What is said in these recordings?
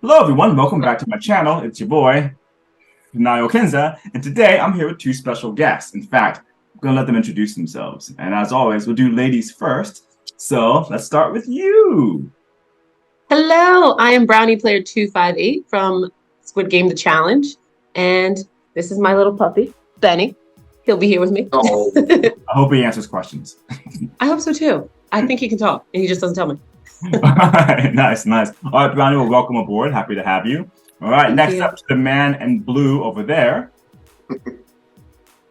Hello everyone, welcome back to my channel. It's your boy, Nayo Kenza, and today I'm here with two special guests. In fact, I'm gonna let them introduce themselves. And as always, we'll do ladies first. So let's start with you. Hello, I am Brownie Player 258 from Squid Game The Challenge. And this is my little puppy, Benny. He'll be here with me. Oh. I hope he answers questions. I hope so too. I think he can talk and he just doesn't tell me. All right, nice. All right, Brownie, well, welcome aboard. Happy to have you. All right, next up to the man in blue over there.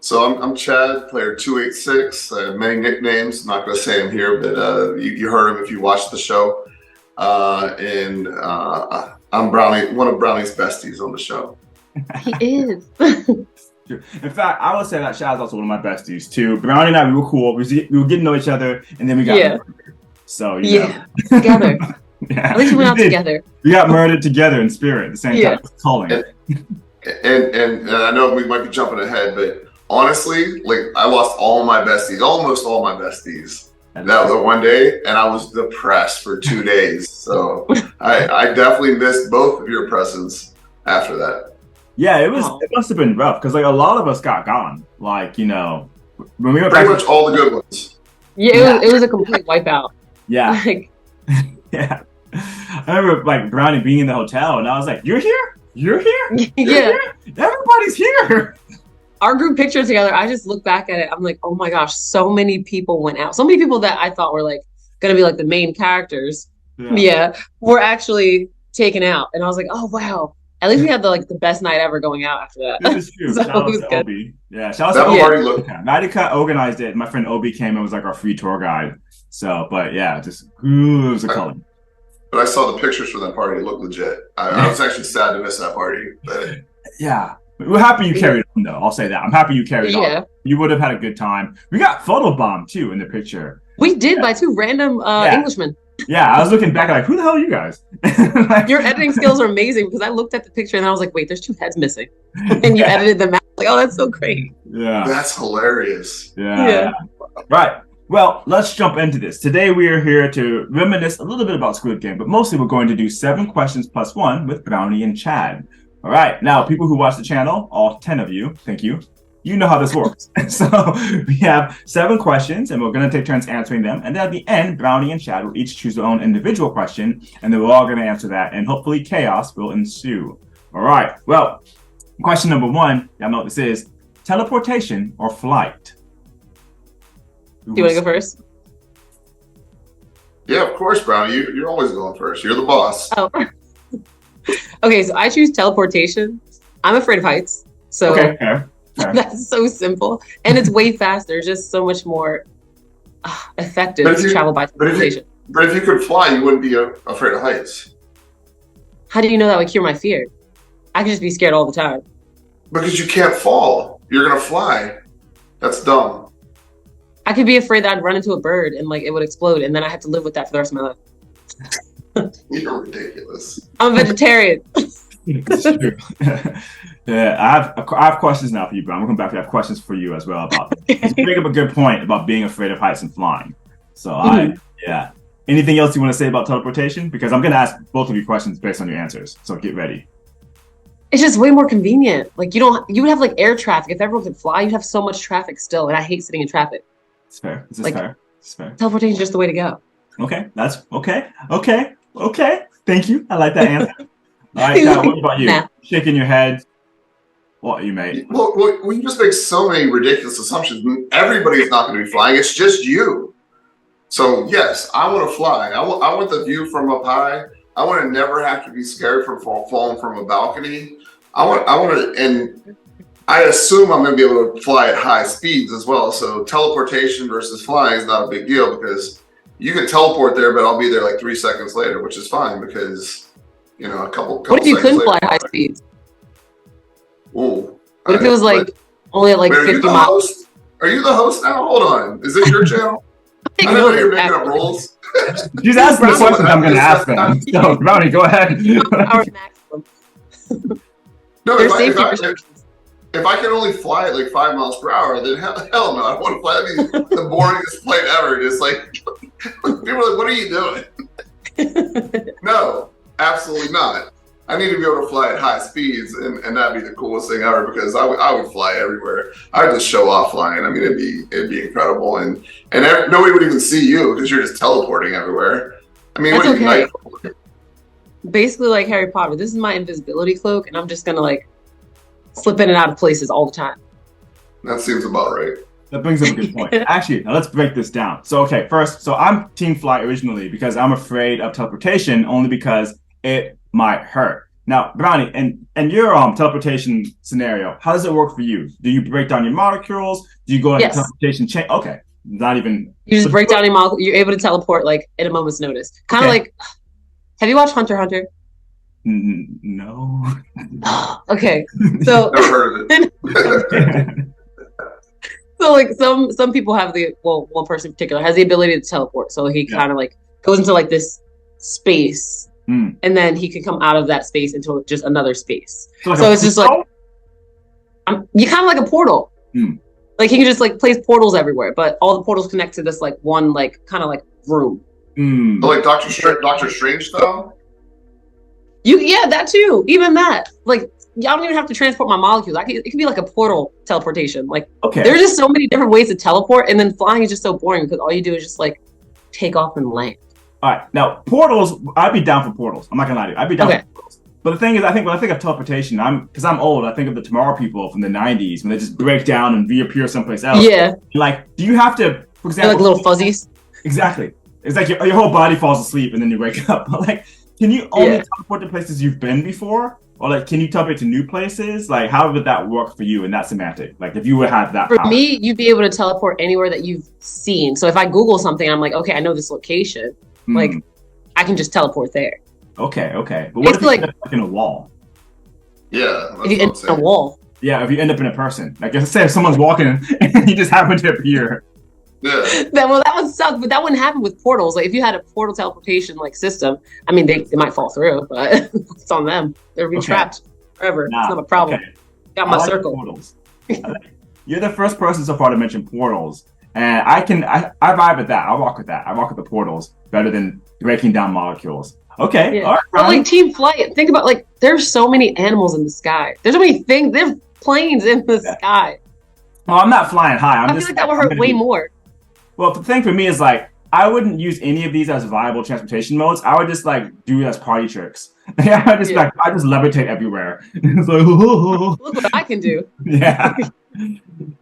So I'm Chad, player 286. I have many nicknames. I'm not going to say them here, but you heard them if you watched the show. And I'm Brownie, one of Brownie's besties on the show. He is. In fact, I would say that Chad's also one of my besties too. Brownie and I, we were cool. We were getting to know each other, and then we got murdered. So you know. Together. Yeah. At least we went out together. We got murdered together in spirit at the same time. Calling. And I know we might be jumping ahead, but honestly, like I lost all my besties, almost all my besties. That was one day, and I was depressed for 2 days. So I definitely missed both of your presence after that. Yeah, it must have been rough because like a lot of us got gone. Like, you know, when we were pretty much all the good ones. Yeah, it was a complete wipeout. Yeah. Yeah. I remember like Brownie being in the hotel and I was like, You're here? You're here? Here? Everybody's here. Our group picture together, I just look back at it. I'm like, oh my gosh, so many people went out. So many people that I thought were like gonna be like the main characters. Yeah. Were actually taken out. And I was like, oh wow. At least we had the best night ever going out after that. This is true. So shout out to Obi. Yeah, shout out to Obi. Madika organized it. My friend Obi came and was like our free tour guide. So, but yeah, just it was a color. But I saw the pictures from that party. It looked legit. I was actually sad to miss that party. But yeah, we're happy you carried on though. I'll say that. I'm happy you carried on. You would have had a good time. We got photobombed too in the picture. We did by two random Englishmen. Yeah, I was looking back like, who the hell are you guys? Like, your editing skills are amazing because I looked at the picture and I was like, wait, there's two heads missing. And you edited them out. Like, oh, that's so great. Yeah. That's hilarious. Yeah. Right. Well, let's jump into this. Today we are here to reminisce a little bit about Squid Game, but mostly we're going to do 7 questions plus 1 with Brownie and Chad. All right. Now, people who watch the channel, all 10 of you, thank you. You know how this works. So we have 7 questions and we're going to take turns answering them. And then at the end, Brownie and Chad will each choose their own individual question and then we're all going to answer that and hopefully chaos will ensue. All right. Well, question number 1, y'all know what this is. Teleportation or flight? Do you want to go first? Yeah, of course, Brownie. You're always going first. You're the boss. Oh. Okay, so I choose teleportation. I'm afraid of heights. So fair. That's so simple. And it's way faster. Just so much more effective to travel by teleportation. But if you could fly, you wouldn't be afraid of heights. How do you know that would cure my fear? I could just be scared all the time. Because you can't fall. You're going to fly. That's dumb. I could be afraid that I'd run into a bird and like it would explode and then I have to live with that for the rest of my life. You're ridiculous. I'm a vegetarian. It's true. Yeah, I have questions now for you, Brown. We'll come back. We have questions for you as well about this. You bring up a good point about being afraid of heights and flying. So yeah. Anything else you want to say about teleportation? Because I'm going to ask both of you questions based on your answers. So get ready. It's just way more convenient. Like you would have like air traffic. If everyone could fly, you'd have so much traffic still. And I hate sitting in traffic. It's fair. This is fair. It's fair. Teleportation is just the way to go. Okay. That's okay. Okay. Thank you. I like that answer. All right, Chad, what about you? Shaking your head. What you made? Well, you just make so many ridiculous assumptions. Everybody's not going to be flying. It's just you. So yes, I want to fly. I want the view from up high. I want to never have to be scared from falling from a balcony. I want to, and I assume I'm going to be able to fly at high speeds as well. So teleportation versus flying is not a big deal because you can teleport there, but I'll be there like 3 seconds later, which is fine because, you know, a couple What if you couldn't fly at high speeds? Ooh. What if it was like only at like 50 miles? Are you the host now? Hold on. Is this your channel? I know you're making up rules. She's asking the questions I'm going to ask them. So, Brownie, go ahead. Our maximum. No, if I can only fly at like 5 miles per hour, then hell no, I don't want to fly. That'd be the boringest plane ever. Just like people are like, what are you doing? No, absolutely not. I need to be able to fly at high speeds, and that'd be the coolest thing ever because I would fly everywhere. I'd just show off flying. I mean, it'd be incredible, and nobody would even see you because you're just teleporting everywhere. I mean, that's okay. Basically, like Harry Potter, this is my invisibility cloak, and I'm just gonna like slip in and out of places all the time. That seems about right. That brings up a good point. Actually, now let's break this down. So, okay, first, so I'm Team Fly originally because I'm afraid of teleportation only because it might hurt. Now, Brownie, and your teleportation scenario, how does it work for you? Do you break down your molecules? Do you go into teleportation chain? Okay, not even. You just break down your molecule. You're able to teleport like at a moment's notice. Kind of like, have you watched Hunter x Hunter? No. Okay, so Never heard of it. So like some people have one person in particular has the ability to teleport. So he kind of like goes into like this space and then he can come out of that space into just another space. So it's just like you kind of like a portal. Like he can just like place portals everywhere, but all the portals connect to this like one like kind of like room. So like Doctor Strange style? That too. Even that. Like I don't even have to transport my molecules. It could be like a portal teleportation. Like there's just so many different ways to teleport, and then flying is just so boring because all you do is just like take off and land. All right, now portals. I'd be down for portals. I'm not gonna lie to you. I'd be down for portals. But the thing is, I think when I think of teleportation, because I'm old. I think of the Tomorrow People from the '90s when they just break down and reappear someplace else. Yeah. Like, do you have to, for example, they're like little fuzzies? Exactly. It's like your whole body falls asleep and then you wake up. But like, can you only teleport to places you've been before? Or like, can you teleport to new places? Like, how would that work for you in that semantic? Like, if you would have that For power? me, you'd be able to teleport anywhere that you've seen. So if I Google something, I'm like, okay, I know this location. Like, I can just teleport there. Okay. But what if you end up in a wall? Yeah. If you end up in a wall. Yeah, if you end up in a person. Like, let's say if someone's walking and you just happen to appear. Yeah. That would suck, but that wouldn't happen with portals. Like if you had a portal teleportation like system, I mean they might fall through, but it's on them. They'll be trapped forever. It's not a problem. Got my circle. Portals. You're the first person so far to mention portals, and I vibe with that. I'll walk with that. I walk with the portals better than breaking down molecules. Okay, all right. But like team flight, think about like there's so many animals in the sky. There's so many things. There's planes in the sky. Well, I'm not flying high. I feel like that would hurt way more. Well, the thing for me is like I wouldn't use any of these as viable transportation modes. I would just like do it as party tricks. I just levitate everywhere. It's like, look what I can do. Yeah,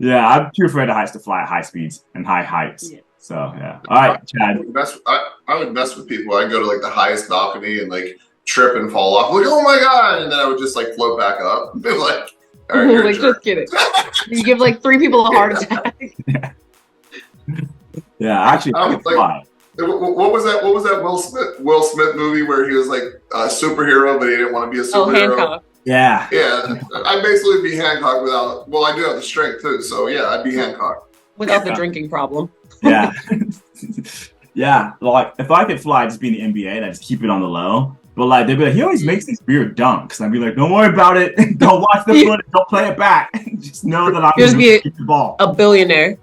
I'm too afraid of heights to fly at high speeds and high heights. Yeah. So yeah. All right, Chad. I would mess with people. I'd go to like the highest balcony and like trip and fall off. Like, oh my god! And then I would just like float back up. Be like, all right, like just kidding. You give like 3 people a heart attack. Yeah, actually, what was that? What was that Will Smith movie where he was like a superhero, but he didn't want to be a superhero? Oh, Hancock. Yeah. Yeah, I'd basically be Hancock without. Well, I do have the strength too, so yeah, I'd be Hancock without the drinking problem. Yeah. Yeah, like if I could fly, I'd just be in the NBA and I just keep it on the low. But like they'd be like, he always makes these weird dunks. And I'd be like, don't worry about it. Don't watch the footage. Don't play it back. Just know that I'm going to keep the ball. A billionaire.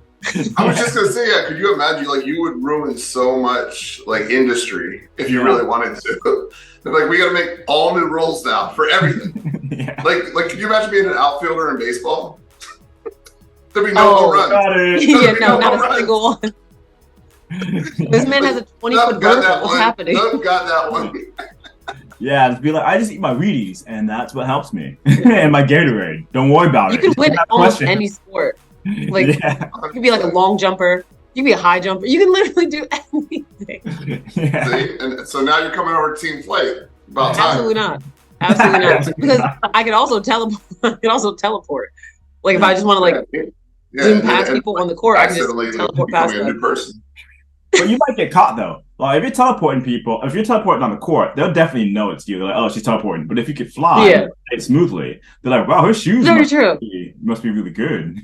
I was just gonna say, yeah. Could you imagine? Like, you would ruin so much like industry if you really wanted to. Like, we got to make all new rules now for everything. Like, could you imagine being an outfielder in baseball? There'd be no home runs. Not a single one. This man has a 20-foot vertical. What's happening? Got that one. Yeah, just be like, I just eat my Wheaties, and that's what helps me. And my Gatorade. Don't worry about it. You can win almost any sport. Like you could be like a long jumper. You can be a high jumper. You can literally do anything. Yeah. See? And so now you're coming over to team flight. About time. Absolutely not. Because I could also teleport. Like if I just want to like zoom past people on the court, I can just teleport past them. A new person. But you might get caught though. Like if you're teleporting people, if you're teleporting on the court, they'll definitely know it's you. They're like, oh, she's teleporting. But if you could fly smoothly, they're like, wow, her shoes must be really good.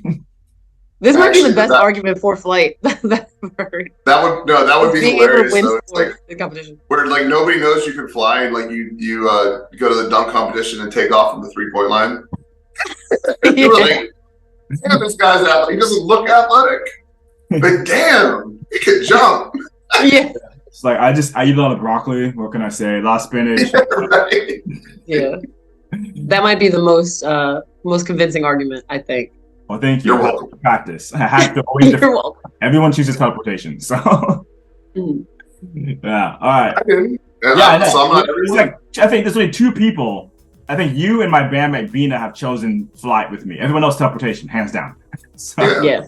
This might be the best argument for flight that I've heard. That would be hilarious. It's like the competition where like nobody knows you can fly, and like you go to the dunk competition and take off from the 3-point line. You're like, damn, this guy's athletic. He doesn't look athletic, but damn, he can jump. Yeah. It's like I eat a lot of broccoli. What can I say? A lot of spinach. Right. Yeah. That might be the most convincing argument, I think. Well, thank you. You're welcome. Practice. I have to always. You're welcome. Everyone chooses teleportation. So yeah. All right. I didn't. It's like I think there's only 2 people. I think you and my bandmate Vina have chosen flight with me. Everyone else teleportation, hands down. So, Yeah.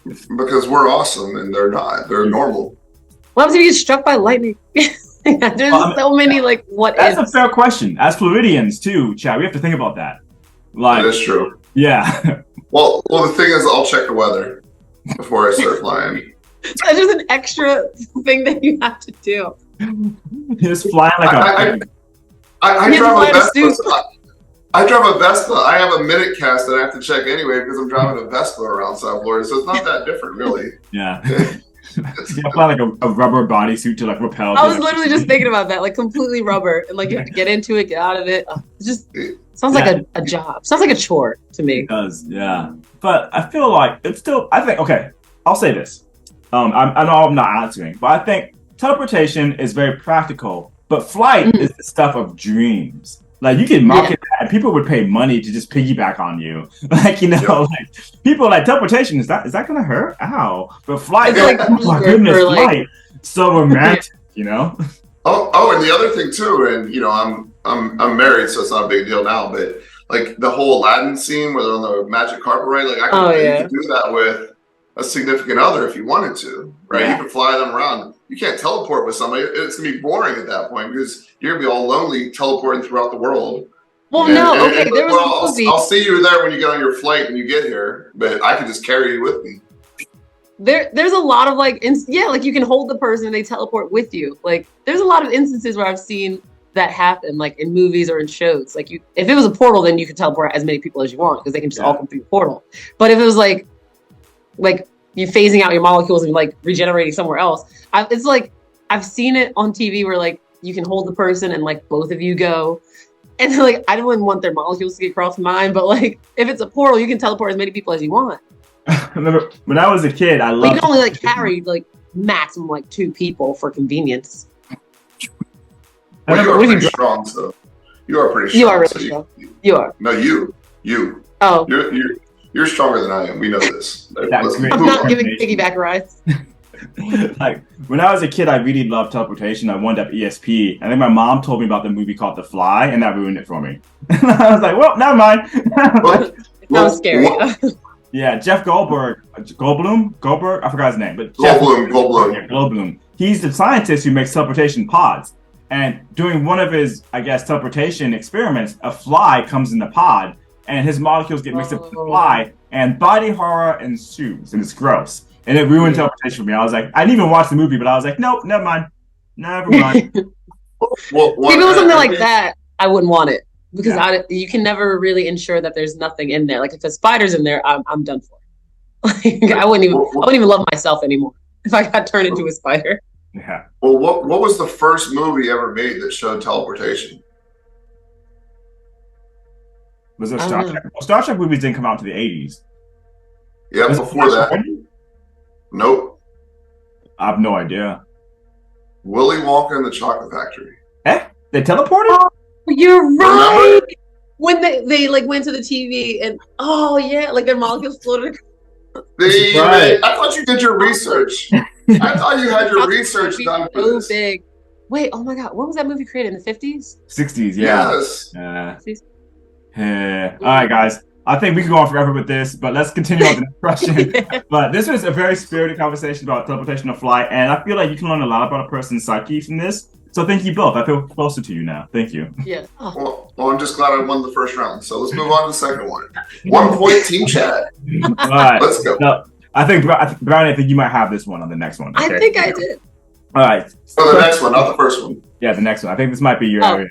Because we're awesome and they're not. They're normal. What happens if you get struck by lightning? There's so many like what That's ifs. a fair question. As Floridians too, Chad, we have to think about that. Like, That is true. yeah. Well, the thing is, I'll check the weather before I start flying. That's just an extra thing that you have to do. You're just flying like I You drive have a to fly in a Vespa. suit. I drive a Vespa. I have a minute cast that I have to check anyway because I'm driving a Vespa around South Florida. So it's not that different, really. yeah. You fly like a rubber bodysuit to like repel. I was literally just thinking about that, like completely rubber, and like you have to get into it, get out of it. It just sounds like a job. Sounds like a chore to me. It does, yeah. But I feel like it's still. I think okay. I'll say this. I know I'm not answering, but I think teleportation is very practical. But flight is the stuff of dreams. Like you can market that, and people would pay money to just piggyback on you. Like like people like teleportation. Is that gonna hurt? Ow! But flight, It's like oh my goodness, like- flight, so romantic. Oh, and the other thing too, and I'm married, so it's not a big deal now. But like the whole Aladdin scene where they're on the magic carpet ride, like you could do that with a significant other if you wanted to, right? Yeah. You could fly them around. You can't teleport with somebody. It's gonna be boring at that point because you're gonna be all lonely teleporting throughout the world. Well, there was a movie. I'll see you there when you get on your flight and you get here, but I can just carry you with me. There's a lot of like you can hold the person and they teleport with you. Like there's a lot of instances where I've seen that happen, like in movies or in shows. Like if it was a portal, then you could teleport as many people as you want because they can just all come through the portal. But if it was like you phasing out your molecules and like regenerating somewhere else, it's like I've seen it on TV where like you can hold the person and like both of you go. And like I wouldn't want their molecules to get crossed mine, but like if it's a portal, you can teleport as many people as you want. I remember when I was a kid, I loved. You can only like carry like maximum like 2 people for convenience. Well, you are pretty strong, so you are pretty strong. You are really strong. You are. No, you. Oh, you're stronger than I am. We know this. That's great. I'm not giving piggyback rides. Like when I was a kid, I really loved teleportation. I wound up ESP. I think my mom told me about the movie called The Fly, and that ruined it for me. I was like, well, never mind. It sounds scary. Yeah, Jeff Goldberg, I forgot his name, but Goldblum. Yeah, Goldblum. He's the scientist who makes teleportation pods. And during one of his, I guess, teleportation experiments, a fly comes in the pod, and his molecules get mixed up with the fly, and body horror ensues, and it's gross. And it ruined teleportation for me. I was like, I didn't even watch the movie, but I was like, nope, never mind. If it was something like that, I wouldn't want it because you can never really ensure that there's nothing in there. Like if a spider's in there, I'm done for. Like I wouldn't even love myself anymore if I got turned into a spider. Yeah. Well, what was the first movie ever made that showed teleportation? Was it Star Trek? Well, Star Trek movies didn't come out to the 80s. Yeah, before that. Nope. I have no idea. Willy Wonka and the Chocolate Factory. They teleported? Oh, you're right. Remember? When they like went to the TV and like their molecules floated. I thought you did your research. I thought you had your research done for this. Big. Wait, oh my God, when was that movie created? In the 50s? 60s, yeah. Yes. All right, guys. I think we could go on forever with this, but let's continue on to the next question. But this was a very spirited conversation about teleportation of flight, and I feel like you can learn a lot about a person's psyche from this. So thank you both. I feel closer to you now. Thank you. Yeah. Well, I'm just glad I won the first round. So let's move on to the second one. 1 point team chat. All right. Let's go. No, Brownie, I think you might have this one on the next one. Okay? I think I did. All right. So the next one, not the first one. Yeah, the next one. I think this might be your area.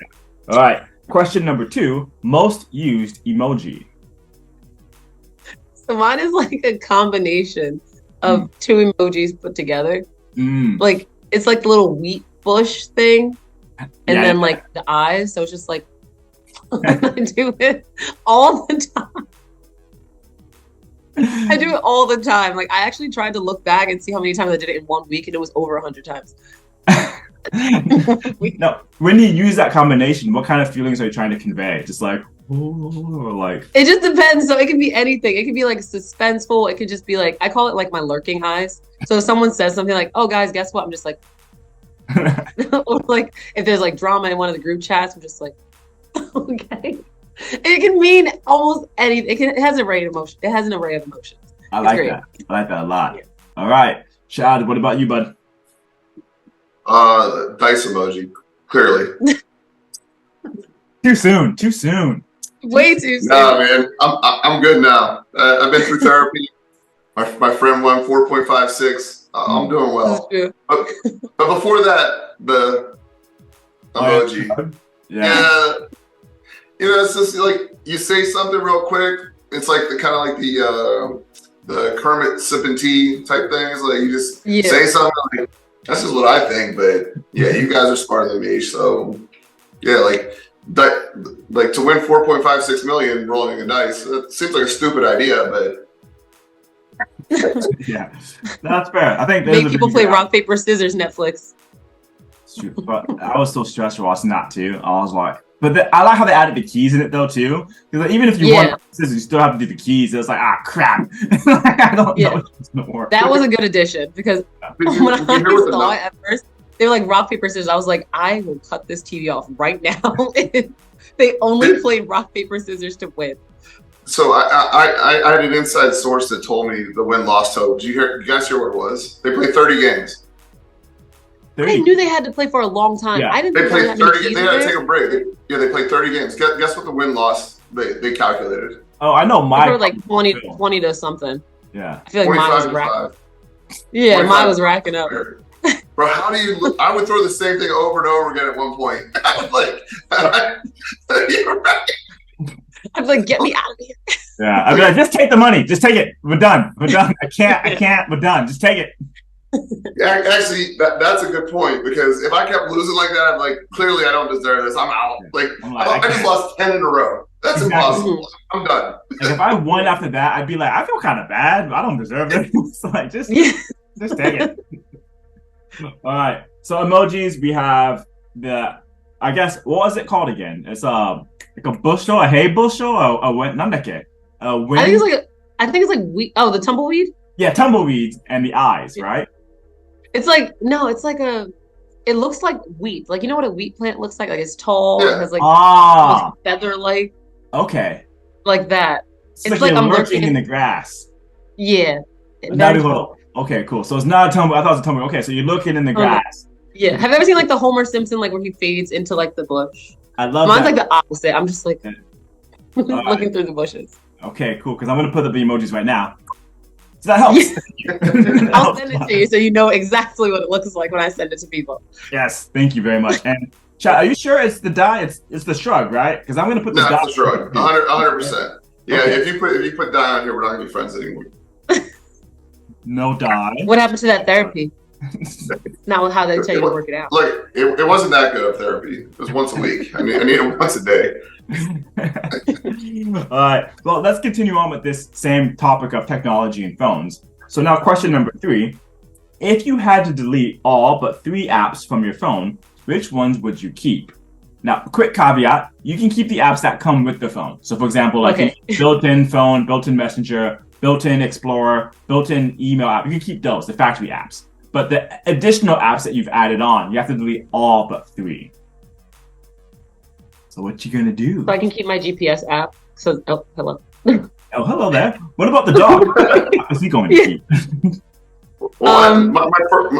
All right. Question number 2, most used emoji. So mine is like a combination of 2 emojis put together. Like it's like the little wheat bush thing, and then like the eyes. So it's just like I do it all the time. I do it all the time. Like I actually tried to look back and see how many times I did it in 1 week, and it was over 100 times. No, when you use that combination, what kind of feelings are you trying to convey? Just like, or like It just depends. So it can be anything. It can be like suspenseful. It could just be like, I call it like my lurking eyes. So if someone says something like, oh guys, guess what? I'm just like, or like if there's like drama in one of the group chats, I'm just like, okay. It can mean almost anything. It has an array of emotions. It has an array of emotions. I like that. I like that a lot. Yeah. All right, Chad, what about you, bud? Dice emoji, clearly. Too soon. Too soon. Way too soon. Nah, man, I'm good now. I've been through therapy. My friend won 4.56. I'm doing well. But before that, the emoji. Yeah. You know, it's just like you say something real quick. It's like the kind of like the Kermit sipping tea type things. Like you just say something like, that's just what I think. But yeah, you guys are smarter than me. So yeah, like to win 4.56 million rolling a dice, it seems like a stupid idea, but yeah, that's fair. I think make people play rock paper scissors. Netflix. But I was so stressed watching that too. I was like, but I like how they added the keys in it though too. Because like, even if you want scissors, you still have to do the keys. It was like, crap. I don't know if it's gonna work. That was a good addition because when I saw it at first, they were like rock paper scissors. I was like, I will cut this TV off right now. They only played rock paper scissors to win. So I had an inside source that told me the win-loss total. Did you guys hear what it was? They played 30 games. 30. I knew they had to play for a long time. Yeah. I didn't. They played 30. They had to take a break. They played 30 games. Guess what the win-loss they calculated? Oh, I know. Mine were like 20 to something. Yeah. I feel like mine was racking. Yeah, mine was racking up. Bro, how do you? I would throw the same thing over and over again at one point. I was like, you're right. I'm like, get me out of here. Yeah, I'd be like, just take the money. Just take it. We're done. We're done. I can't. We're done. Just take it. Actually, that's a good point because if I kept losing like that, I'm like, clearly I don't deserve this. I'm out. Like I just lost 10 in a row. That's impossible. I'm done. Like if I won after that, I'd be like, I feel kind of bad. But I don't deserve it. So like, just take it. All right. So emojis, we have I guess, what was it called again? It's like a bushel, a hay bushel, a nandake. I think it's like wheat. Oh, the tumbleweed. Yeah, tumbleweeds and the eyes, right? It's like it looks like wheat. Like, you know what a wheat plant looks like? Like it's tall, it has like feather-like. Okay. Like that. It's like I'm lurking in the grass. Yeah. Okay, cool. So it's not a tumbleweed. I thought it was a tumbleweed. Okay, so you're looking in the grass. Yeah. Have you ever seen like the Homer Simpson, like where he fades into like the bush? I love Mine's that. like the opposite. I'm just like looking through the bushes. Okay, cool. Because I'm going to put up the emojis right now. So that helps. I'll send it to you so you know exactly what it looks like when I send it to people. Yes, thank you very much. And Chad, are you sure it's the die? It's the shrug, right? Because I'm going to put the die. It's the shrug. 100%. Yeah, okay. if you put die on here, we're not going to be friends anymore. No die. What happened to that therapy? Not how they tell you to work it out. Look, it wasn't that good of therapy. It was once a week. I need it once a day. All right. Well, let's continue on with this same topic of technology and phones. So now question number 3. If you had to delete all but 3 apps from your phone, which ones would you keep? Now, quick caveat, you can keep the apps that come with the phone. So for example, like built-in phone, built-in messenger, built-in Explorer, built-in email app, you can keep those, the factory apps. But the additional apps that you've added on, you have to delete all but 3. So what you gonna do? So I can keep my GPS app. So hello. Oh, hello there. What about the dog? Is he going to keep? Well,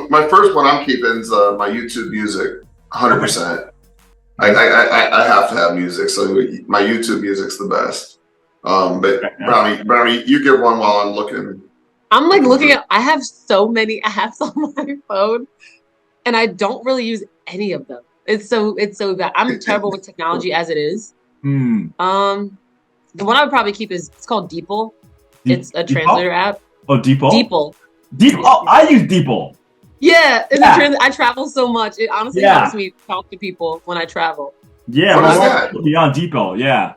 my first one I'm keeping is my YouTube music, 100%. I have to have music, so my YouTube music's the best. But Brownie, you give one while I'm looking. I'm like looking at. I have so many apps on my phone, and I don't really use any of them. It's so bad. I'm terrible with technology as it is. The one I would probably keep is it's called Deeple. It's a translator app. Oh, Deeple. Deeple. Oh, I use Deeple. Yeah, I travel so much. It honestly helps me talk to people when I travel. Yeah, what is that? Beyond Deeple, yeah.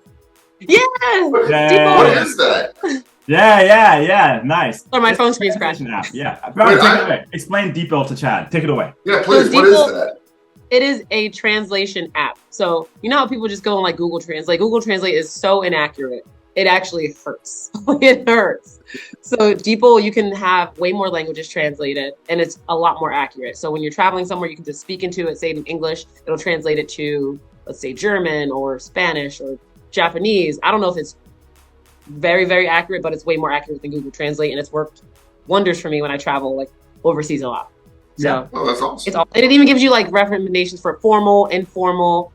Yeah. Deeple. What is that? Yeah. Nice. Or my phone screen's crashing. Yeah. Take it away. Explain Deeple to Chad. Take it away. Yeah, please. What is that? it is a translation app. So you know how people just go on like Google Translate. Google Translate is so inaccurate. It actually hurts. It hurts. So DeepL, you can have way more languages translated, and it's a lot more accurate. So when you're traveling somewhere, you can just speak into it, say it in English, it'll translate it to, let's say, German or Spanish or Japanese. I don't know if it's very, very accurate, but it's way more accurate than Google Translate, and it's worked wonders for me when I travel like overseas a lot. So oh, that's awesome. It even gives you like recommendations for formal, informal,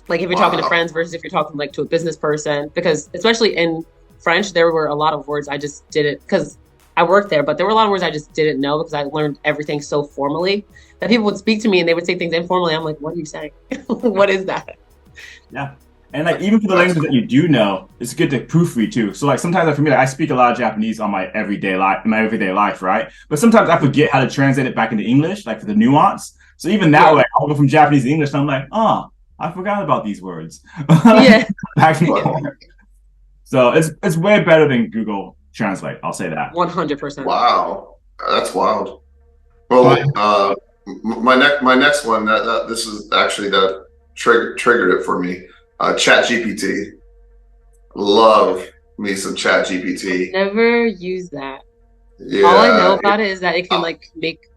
like if you're talking to friends versus if you're talking like to a business person, because especially in French, there were a lot of words I just didn't, because I worked there, but there were a lot of words I just didn't know because I learned everything so formally that people would speak to me and they would say things informally. I'm like, what are you saying? What is that? Yeah. And like even for the languages that you do know, it's good to proofread too. So like sometimes like, for me, like, I speak a lot of Japanese on my everyday life, right? But sometimes I forget how to translate it back into English, like for the nuance. So even that way, I'll go from Japanese to English, and I'm like, oh, I forgot about these words. Yeah. So it's way better than Google Translate. I'll say that. 100%. Wow, that's wild. Well, my next one this is actually that triggered it for me. Chat GPT. Love me some Chat GPT. Never use that. Yeah, all I know about it is that it can like make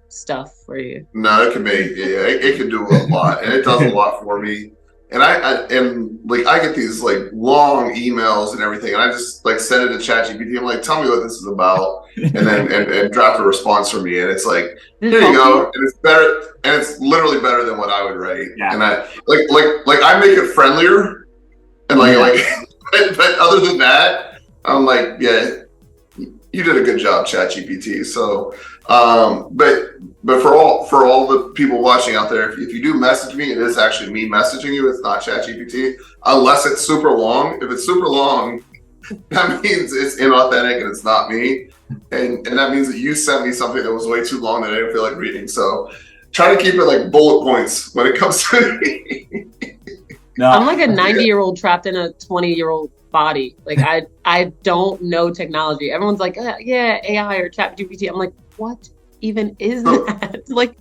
stuff for you. No, it can make it can do a lot, and it does a lot for me. And I get these like long emails and everything, and I just like send it to ChatGPT. I'm like, tell me what this is about, and then and draft a response for me. And it's like, here you go, and it's better, and it's literally better than what I would write. Yeah. And I like I make it friendlier, and but other than that, I'm like, yeah, you did a good job, ChatGPT. So, but for all the people watching out there, if you do message me, it is actually me messaging you. It's not ChatGPT, unless it's super long. If it's super long, that means it's inauthentic and it's not me, and that means that you sent me something that was way too long that I didn't feel like reading. So, try to keep it like bullet points when it comes to me. No. I'm like a 90-year-old trapped in a 20-year-old body. Like I don't know technology. Everyone's like, yeah, AI or ChatGPT. I'm like, what even is that? Like,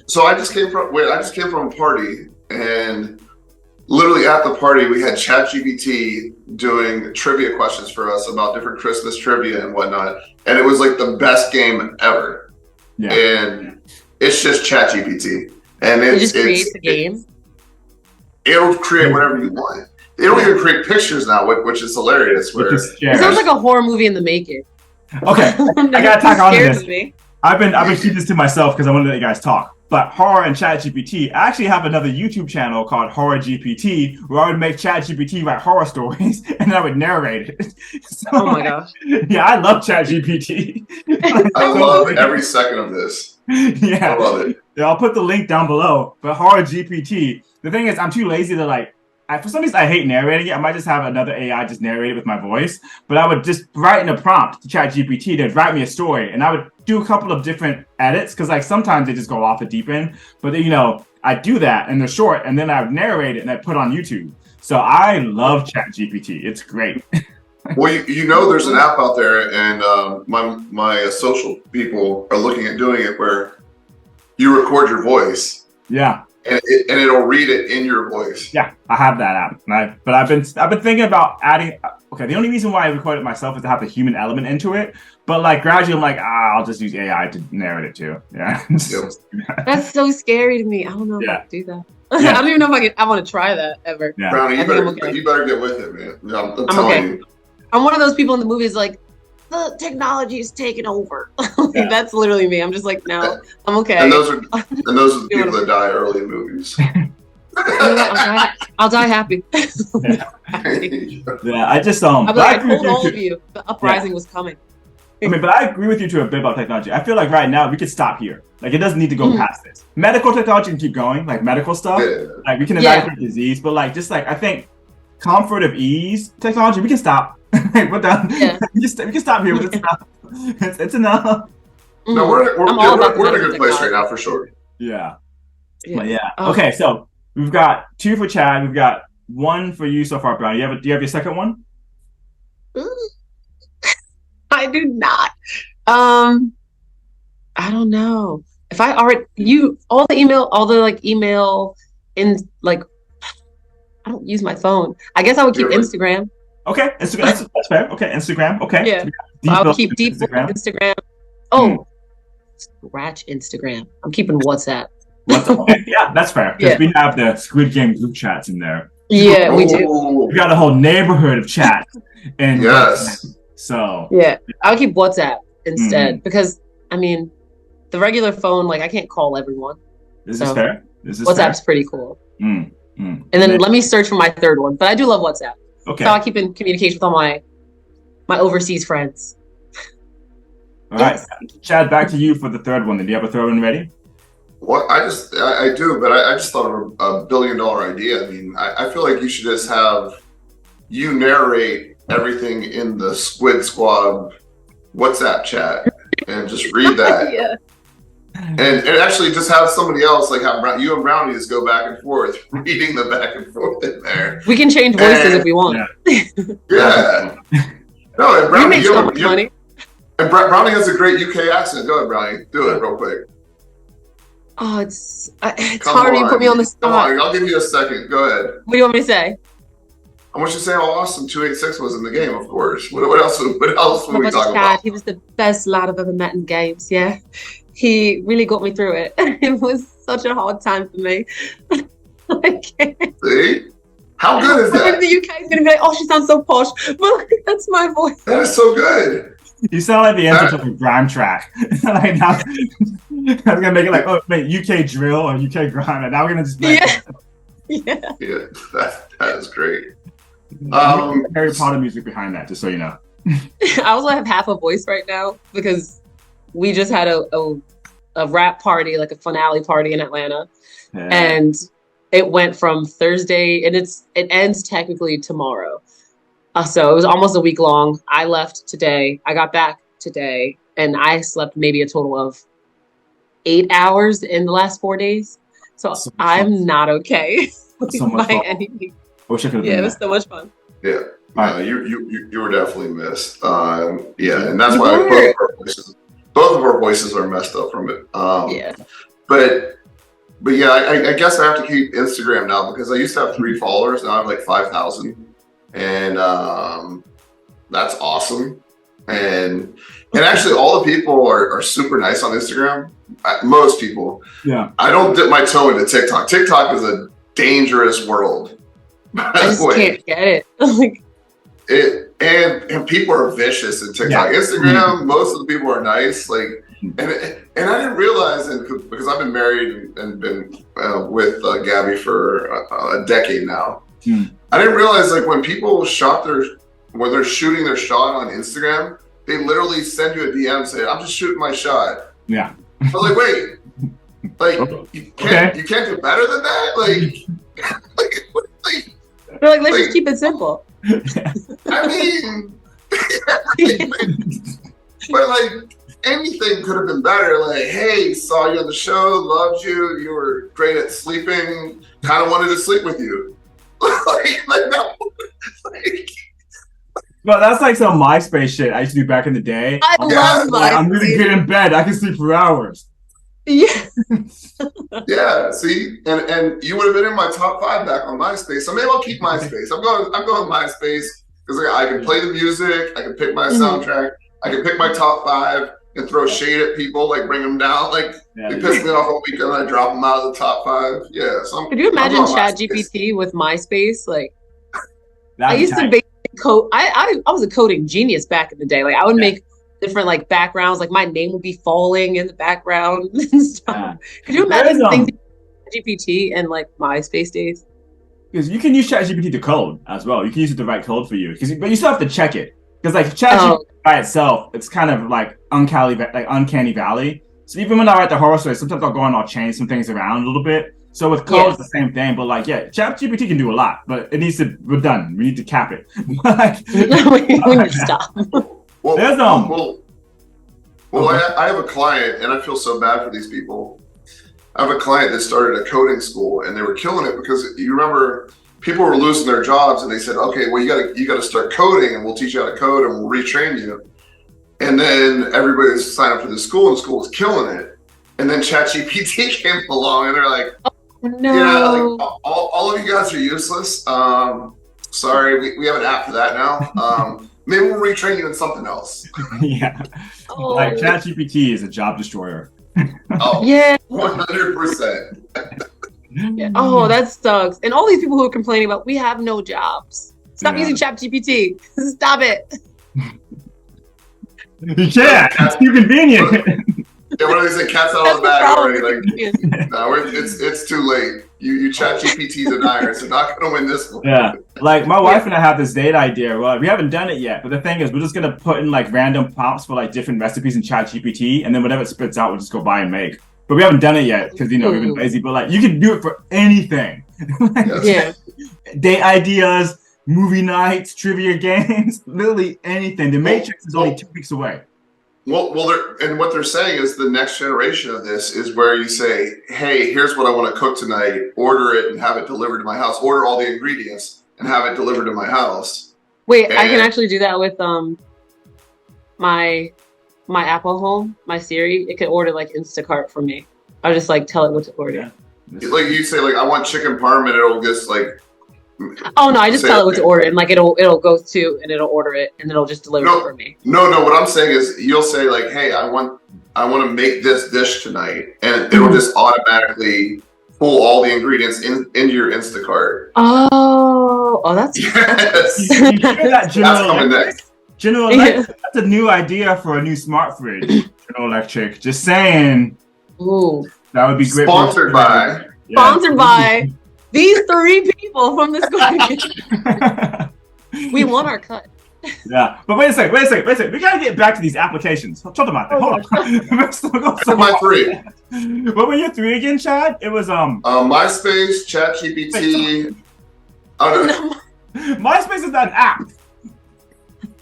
so I just came from a party, and literally at the party we had ChatGPT doing trivia questions for us about different Christmas trivia and whatnot, and it was like the best game ever. Yeah. And it's just ChatGPT, and it just creates a game. It'll create whatever you want. They don't even create pictures now, which is hilarious. It sounds like a horror movie in the making. Okay, I gotta talk on this. I've been keeping this to myself because I want to let you guys talk. But Horror and ChatGPT, I actually have another YouTube channel called Horror GPT, where I would make ChatGPT write horror stories and I would narrate it. So, oh my gosh! Yeah, I love ChatGPT. I love every second of this. Yeah, I love it. Yeah, I'll put the link down below. But Horror GPT, the thing is, I'm too lazy to like. For some reason, I hate narrating it. I might just have another AI just narrate it with my voice. But I would just write in a prompt to ChatGPT to write me a story. And I would do a couple of different edits because like sometimes they just go off the deep end. But then, I do that and they're short. And then I would narrate it and I put on YouTube. So I love ChatGPT. It's great. Well, there's an app out there, and my social people are looking at doing it where you record your voice. Yeah. And it'll read it in your voice. Yeah, I have that app. But I've been thinking about adding. Okay, the only reason why I record it myself is to have the human element into it. But like gradually, I'm like, I'll just use AI to narrate it too. Yeah. That's so scary to me. I don't know if I can do that. Yeah. I don't even know if I want to try that ever. Yeah. Brownie, you better get with it, man. I'm telling you. I'm one of those people in the movies like, the technology is taking over. That's literally me. I'm just like, no, I'm okay. And those are the people that die early in movies. I'll die happy. Yeah, I just I'll be like, I told all of you the uprising was coming. But I agree with you to a bit about technology. I feel like right now we could stop here. Like it doesn't need to go past this. Medical technology can keep going, like medical stuff. Yeah. Like we can evaluate disease, but like just like I think comfort of ease technology, we can stop. We're done. Yeah. We can stop here. It's enough. No, we're in a good place right now for sure. Yeah. But yeah. Okay, so we've got 2 for Chad. We've got 1 for you so far, Brownie. Do you have your second one? I do not. I don't know. if I already all the email in like I don't use my phone. I guess I would keep Instagram. Okay, Instagram. That's fair. Okay, Instagram. Okay. Yeah. I would keep deep Instagram. Oh, scratch Instagram. I'm keeping WhatsApp. Okay. Yeah, that's fair. Because we have the Squid Game group chats in there. Yeah, we do. We got a whole neighborhood of chats. And yes. So yeah, I would keep WhatsApp instead because I mean, the regular phone, like I can't call everyone. This is fair. WhatsApp's pretty cool. And then let me search for my third one, but I do love WhatsApp. Okay. So I keep in communication with all my overseas friends. All right, Chad, back to you for the third one. Do you have a third one ready? Well, I do, but I just thought of a $1 billion idea. I mean, I feel like you should just have you narrate everything in the Squid Squad WhatsApp chat and just read that. Yeah. And actually just have somebody else, like have you and Brownie just go back and forth, reading the back and forth in there. We can change voices if we want. Yeah. No, and Brownie, we make so much money. And Brownie has a great UK accent. Go ahead, Brownie. Do it real quick. Oh, it's hard when you put me on the spot. Come on, I'll give you a second. Go ahead. What do you want me to say? I want you to say how awesome 286 was in the game, of course. What else would we talk about? He was the best lad I've ever met in games, yeah. He really got me through it. It was such a hard time for me. See? How good is that? In the UK, is going to be like, oh, she sounds so posh. But that's my voice. That is so good. You sound like the answer to the grime track. Like now, I was gonna make it like, oh, wait, UK drill or UK grime, and now we're gonna just make yeah, that is great. Harry Potter music behind that, just so you know. I also have half a voice right now because we just had a rap party, like a finale party in Atlanta, and it went from Thursday, and it ends technically tomorrow. So it was almost a week long. I left today. I got back today, and I slept maybe a total of 8 hours in the last 4 days. So I'm not okay by any means. Yeah, it was so much fun. Yeah, you were definitely missed. Yeah, and that's why both of our voices are messed up from it. But yeah, I guess I have to keep Instagram now because I used to have 3 followers. Now I have like 5,000. And that's awesome. And actually all the people are super nice on Instagram. Most people. Yeah. I don't dip my toe into TikTok. TikTok is a dangerous world. I just can't get it. And people are vicious in TikTok. Instagram, most of the people are nice. Like, and I didn't realize, because I've been married and been with Gabby for a decade now. I didn't realize, like, when people when they're shooting their shot on Instagram, they literally send you a DM saying, "I'm just shooting my shot." Yeah. I was like, wait, like you can't do better than that? They're like, let's just keep it simple. I mean, but like anything could have been better. Like, hey, saw you on the show, loved you, you were great at sleeping, kind of wanted to sleep with you. No. Well, that's like some MySpace shit I used to do back in the day. I love MySpace. I'm really good in bed. I can sleep for hours. Yeah. Yeah. See, and you would have been in my top 5 back on MySpace. So maybe I'll keep MySpace. I'm going MySpace because I can play the music. I can pick my soundtrack. I can pick my top 5 and throw shade at people, like bring them down. Like they piss me off all weekend, I drop them out of the top 5. Yeah. So could you imagine ChatGPT with MySpace? Like, I used to basically code. I was a coding genius back in the day. Like, I would make different like backgrounds. Like, my name would be falling in the background and stuff. Yeah. Could you imagine things GPT and like MySpace days? Because you can use ChatGPT to code as well. You can use it to write code for you. But you still have to check it. Because like ChatGPT by itself, it's kind of like uncanny valley. So even when I write the horror story, sometimes I'll go and I'll change some things around a little bit. So with code, it's the same thing. But like, ChatGPT can do a lot, but it needs to. We're done. We need to cap it. we need to stop. Well, I have a client, and I feel so bad for these people. I have a client that started a coding school, and they were killing it because you remember people were losing their jobs, and they said, "Okay, well, you got to start coding, and we'll teach you how to code, and we'll retrain you." And then everybody signed up for the school, and the school was killing it. And then ChatGPT came along, and they're like, No. yeah, like, all of you guys are useless. Sorry, we have an app for that now. Maybe we'll retrain you in something else. Yeah. Oh. Like ChatGPT is a job destroyer. Oh, Yeah. 100%. Yeah. Oh, that sucks. And all these people who are complaining about we have no jobs. Stop using ChatGPT. Stop it. Yeah, it's too convenient. Yeah, what do they say? Cat's out of the bag already. Like, no, it's too late. You ChatGPT denier, so not gonna win this one. Yeah, like my wife and I have this date idea. Well, we haven't done it yet, but the thing is, we're just gonna put in like random prompts for like different recipes in ChatGPT, and then whatever it spits out, we'll just go buy and make. But we haven't done it yet because we've been lazy. But like, you can do it for anything. Yeah. Date ideas, movie nights, trivia games, literally anything. The Matrix is only 2 weeks away. Well, and what they're saying is the next generation of this is where you say, "Hey, here's what I want to cook tonight. Order it and have it delivered to my house. Order all the ingredients and have it delivered to my house." Wait, I can actually do that with my Apple Home, my Siri. It can order like Instacart for me. I'll just like tell it what to order. Like you say, like I want chicken parm, and it'll just like. Oh no, I just tell it what to order, and like it'll go to and it'll order it, and it'll just deliver it for me. No. What I'm saying is, you'll say like, "Hey, I want to make this dish tonight," and it'll just automatically pull all the ingredients into your Instacart. Oh, that's yes. You hear that, General That's coming next. General Electric, that's a new idea for a new smart fridge. General Electric, just saying. Ooh. That would be great. Sponsored by. Yeah. Sponsored by these 3 people from the Squid Game. We want our cut. Yeah, but wait a second. We gotta get back to these applications. Hold on. My 3. What were your 3 again, Chad? It was MySpace, ChatGPT. Oh no. MySpace is an app.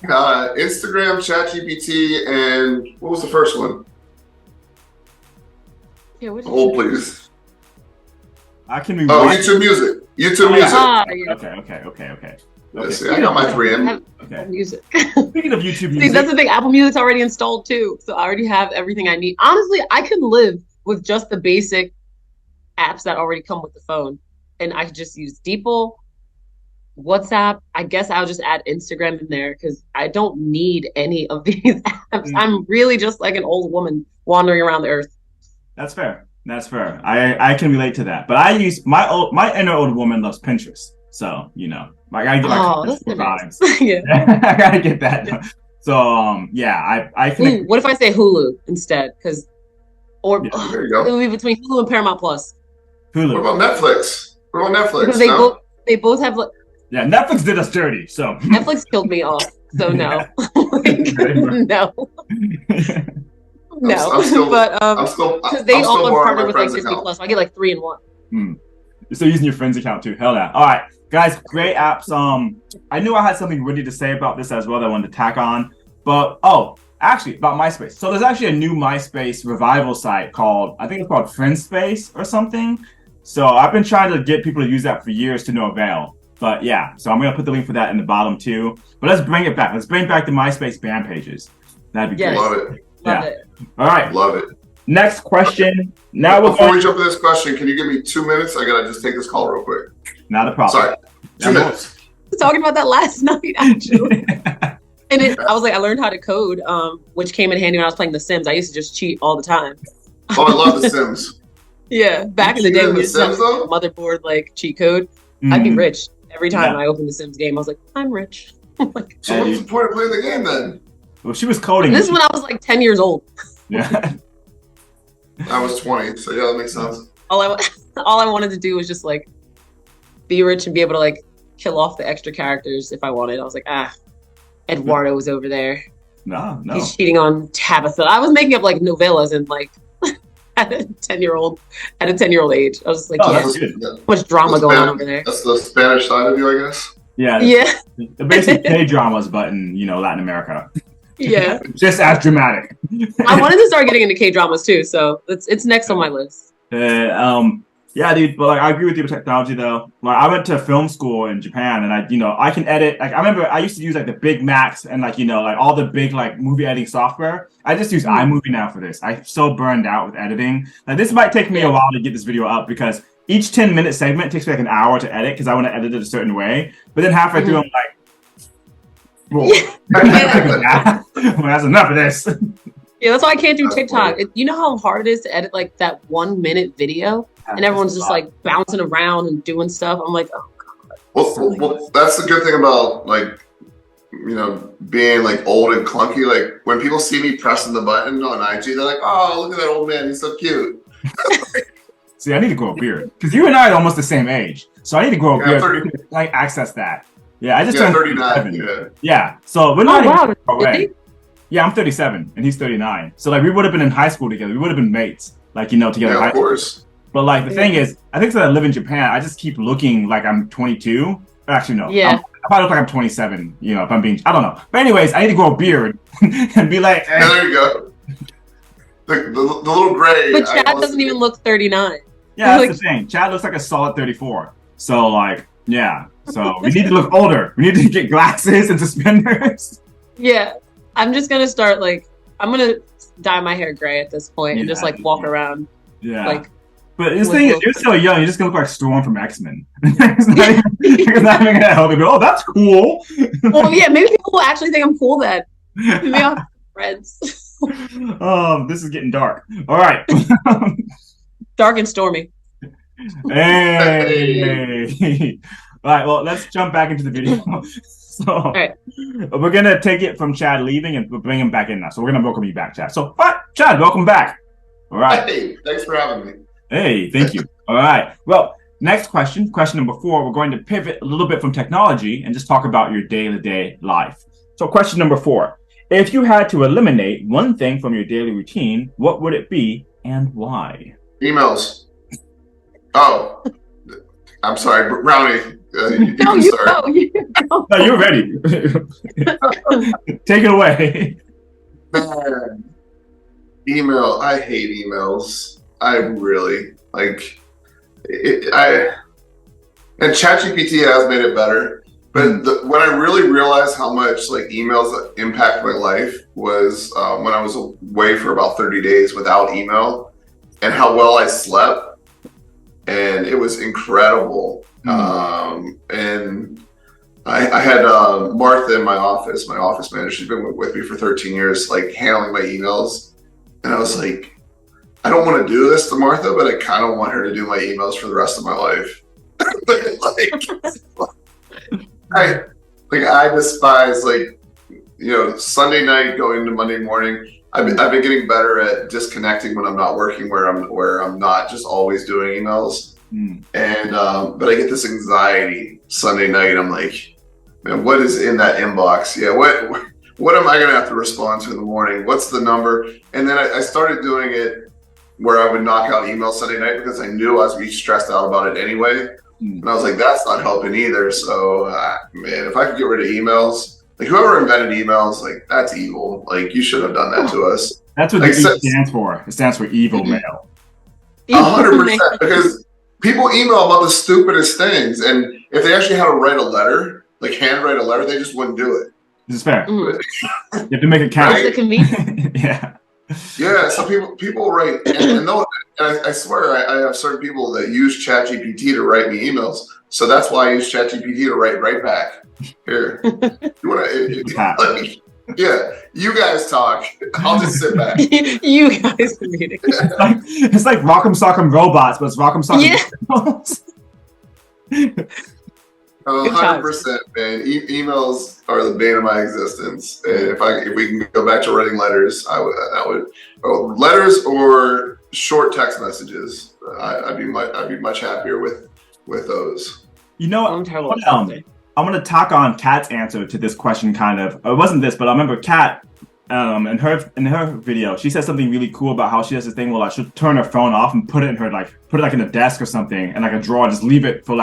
Instagram, ChatGPT, and what was the first one? Yeah, what Hold, please. I can rewind. Oh, YouTube Music. YouTube Music. Yeah. Okay. Yes, I got my 3 in. Okay. Music. Speaking of YouTube Music, See, that's the thing. Apple Music's already installed too, so I already have everything I need. Honestly, I could live with just the basic apps that already come with the phone, and I could just use Deeple, WhatsApp. I guess I'll just add Instagram in there because I don't need any of these apps. I'm really just like an old woman wandering around the earth. That's fair. I can relate to that. But I use my inner old woman loves Pinterest. So, I gotta get my vibes. Yeah. I gotta get that. So yeah, I can. What if I say Hulu instead? There you go. It would be between Hulu and Paramount Plus. Hulu. What about Netflix? Because they both have like. Yeah, Netflix did us dirty. So Netflix killed me off. So no. No. No, because they all partner with like Disney Plus. So I get like 3 in 1. You're still using your friend's account too. Hell yeah! All right, guys, great apps. I knew I had something ready to say about this as well that I wanted to tack on, but actually about MySpace. So there's actually a new MySpace revival site called FriendSpace or something. So I've been trying to get people to use that for years to no avail. But yeah, so I'm gonna put the link for that in the bottom too. But let's bring it back. Let's bring back the MySpace band pages. That'd be great. Love it. Love it. All right. Love it. Next question. Now before we jump to this question, can you give me 2 minutes? I gotta just take this call real quick. Not a problem. Sorry. 2 minutes. I was talking about that last night actually. And I was like, I learned how to code, which came in handy when I was playing The Sims. I used to just cheat all the time. Oh, I love The Sims. Yeah, back in the day, we used to have motherboard like cheat code. I'd be rich every time I opened the Sims game. I was like, I'm rich. So what's the point of playing the game then? Well, she was coding. This is when I was like 10 years old. Yeah. I was 20, so yeah, that makes sense. All I wanted to do was just like be rich and be able to like kill off the extra characters if I wanted. I was like, Eduardo was over there. No. He's cheating on Tabitha. I was making up like novellas and like at a 10-year-old age. I was just like, so much drama going on over there. That's the Spanish side of you, I guess. Yeah. The basic K-dramas, but in Latin America. Yeah. Just as dramatic. I wanted to start getting into K-dramas too, so it's next on my list. Yeah, dude. But like, I agree with you with technology though. Like, I went to film school in Japan, and I can edit. Like, I remember I used to use like the Big Macs and like like all the big like movie editing software. I just use iMovie now for this. I'm so burned out with editing. Like, this might take me a while to get this video up because each 10-minute segment takes me like an hour to edit because I want to edit it a certain way. But then halfway through, I'm like, well, that's enough of this. Yeah, that's why I can't do TikTok. You know how hard it is to edit like that 1-minute video, and everyone's just like bouncing around and doing stuff. I'm like, oh god. Well, that's the good thing about like being like old and clunky. Like when people see me pressing the button on IG, they're like, "Oh, look at that old man. He's so cute." See, I need to grow a beard because you and I are almost the same age, so I need to grow a beard 30, to like access that. Yeah, I just turned 39. Yeah, so we're not wow. away. Yeah, I'm 37 and he's 39. So like we would have been in high school together. We would have been mates, like together. Yeah, of course. But like the thing is, I think since I live in Japan, I just keep looking like I'm 22. Actually, no. Yeah. I probably look like I'm 27. If I'm being, I don't know. But anyways, I need to grow a beard and be like. Yeah, there you go. The little gray. But Chad doesn't even look 39. Yeah, that's the thing. Chad looks like a solid 34. So like, yeah. So we need to look older. We need to get glasses and suspenders. Yeah. I'm just gonna start I'm gonna dye my hair gray at this point and just walk around. Yeah. But this thing is, you're so young. You're just gonna look like Storm from X-Men. It's not even gonna help you. Oh, that's cool. Well, yeah, maybe people will actually think I'm cool then. Maybe I'll have friends. This is getting dark. All right. Dark and stormy. Hey. All right. Well, let's jump back into the video. So we're gonna take it from Chad leaving and bring him back in now. So we're gonna welcome you back, Chad. So, Chad, welcome back. All right. Hey, thanks for having me. Hey, thank you. All right. Well, next question number 4. We're going to pivot a little bit from technology and just talk about your day-to-day life. So, question number 4: if you had to eliminate one thing from your daily routine, what would it be and why? Emails. Oh, I'm sorry, Brownie. No, you're ready. Take it away. Man, email. I hate emails. I really like it. And ChatGPT has made it better. But when I really realized how much emails impact my life was when I was away for about 30 days without email, and how well I slept, and it was incredible. And I had Martha in my office manager. She's been with me for 13 years, handling my emails. And I was like, I don't want to do this to Martha, but I kind of want her to do my emails for the rest of my life. I despise Sunday night going to Monday morning. I've been getting better at disconnecting when I'm not working, where I'm not just always doing emails. And but I get this anxiety Sunday night. I'm like, man, what is in that inbox? Yeah, what am I gonna have to respond to in the morning? What's the number? And then I started doing it where I would knock out emails Sunday night because I knew I was being stressed out about it anyway. And I was like, that's not helping either. So man, if I could get rid of emails, whoever invented emails, that's evil. You should have done that to us. That's what the E stands for. It stands for evil mail. 100%, because people email about the stupidest things, and if they actually had to write a letter, handwrite a letter, they just wouldn't do it. This is fair. You have to make it count. Right? Convenient. Yeah. So people write, and I swear I have certain people that use ChatGPT to write me emails. So that's why I use ChatGPT to write right back. Here, you want to? Yeah, you guys talk. I'll just sit back. You guys are meeting. It's like Rock'em Sock'em Robots, but it's Rock'em Sock'em Robots. 100%, man. Emails are the bane of my existence. And if we can go back to writing letters, I would letters or short text messages. I'd be much happier with those. I'm going to tack on Kat's answer to this question kind of. It wasn't this, but I remember Kat, in her video, she said something really cool about how she has this thing where she'll turn her phone off and put it in her in a desk or something, and a drawer, just leave it for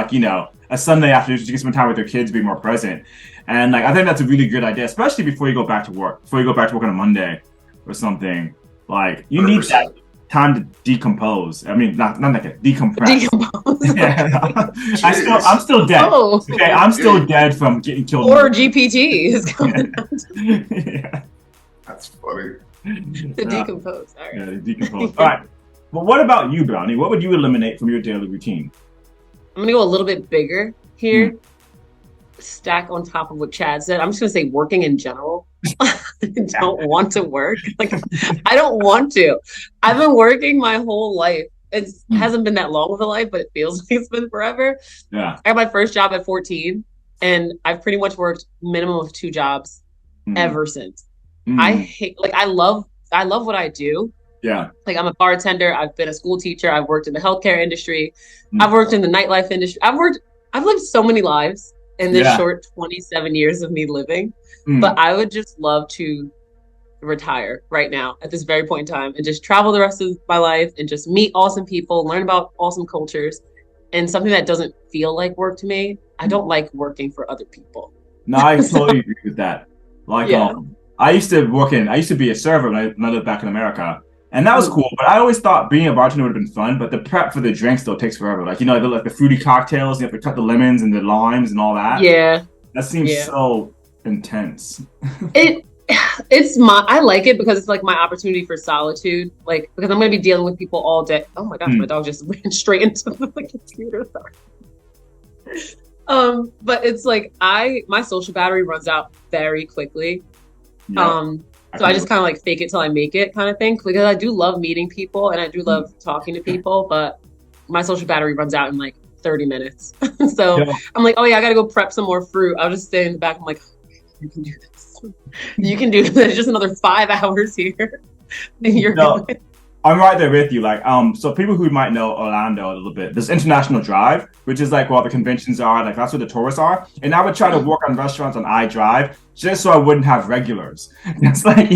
a Sunday after she can spend time with her kids, be more present. And I think that's a really good idea, especially before you go back to work. Before you go back to work on a Monday or something. You 100%. Need that. time to decompose. I mean, not like a decompress. Decompose. Yeah. I'm still dead. Oh. Okay, I'm still dead from getting killed. Or GPT is coming out. Yeah. That's funny. To decompose. All right. Yeah, to decompose. All right. Well, what about you, Brownie? What would you eliminate from your daily routine? I'm gonna go a little bit bigger here. Stack on top of what Chad said. I'm just gonna say working in general. I don't want to work. Like I don't want to. I've been working my whole life. It hasn't been that long of a life, but it feels like it's been forever. Yeah. I got my first job at 14, and I've pretty much worked minimum of 2 jobs ever since. I love what I do. Yeah. Like I'm a bartender. I've been a school teacher. I've worked in the healthcare industry. I've worked in the nightlife industry. I've lived so many lives in this short 27 years of me living. But I would just love to retire right now at this very point in time and just travel the rest of my life and just meet awesome people, learn about awesome cultures, and something that doesn't feel like work to me. I don't like working for other people. No, I totally agree with that. Like, I used to be a server when I lived back in America. And that was cool, but I always thought being a bartender would have been fun, but the prep for the drinks still takes forever. Like, like the fruity cocktails, you have to cut the lemons and the limes and all that. Yeah. That seems so intense. I like it because it's like my opportunity for solitude. Like, because I'm going to be dealing with people all day. Oh my gosh, my dog just ran straight into the computer. Sorry. But it's like my social battery runs out very quickly. Yep. So I just kind of like fake it till I make it kind of thing, because I do love meeting people and I do love talking to people, but my social battery runs out in like 30 minutes. So I'm like, oh yeah, I got to go prep some more fruit. I'll just stay in the back. I'm like, you can do this. You can do this. Just another 5 hours here. And you're good. I'm right there with you. Like, so people who might know Orlando a little bit, there's International Drive, which is like where all the conventions are. Like that's where the tourists are. And I would try to work on restaurants on iDrive just so I wouldn't have regulars. It's like,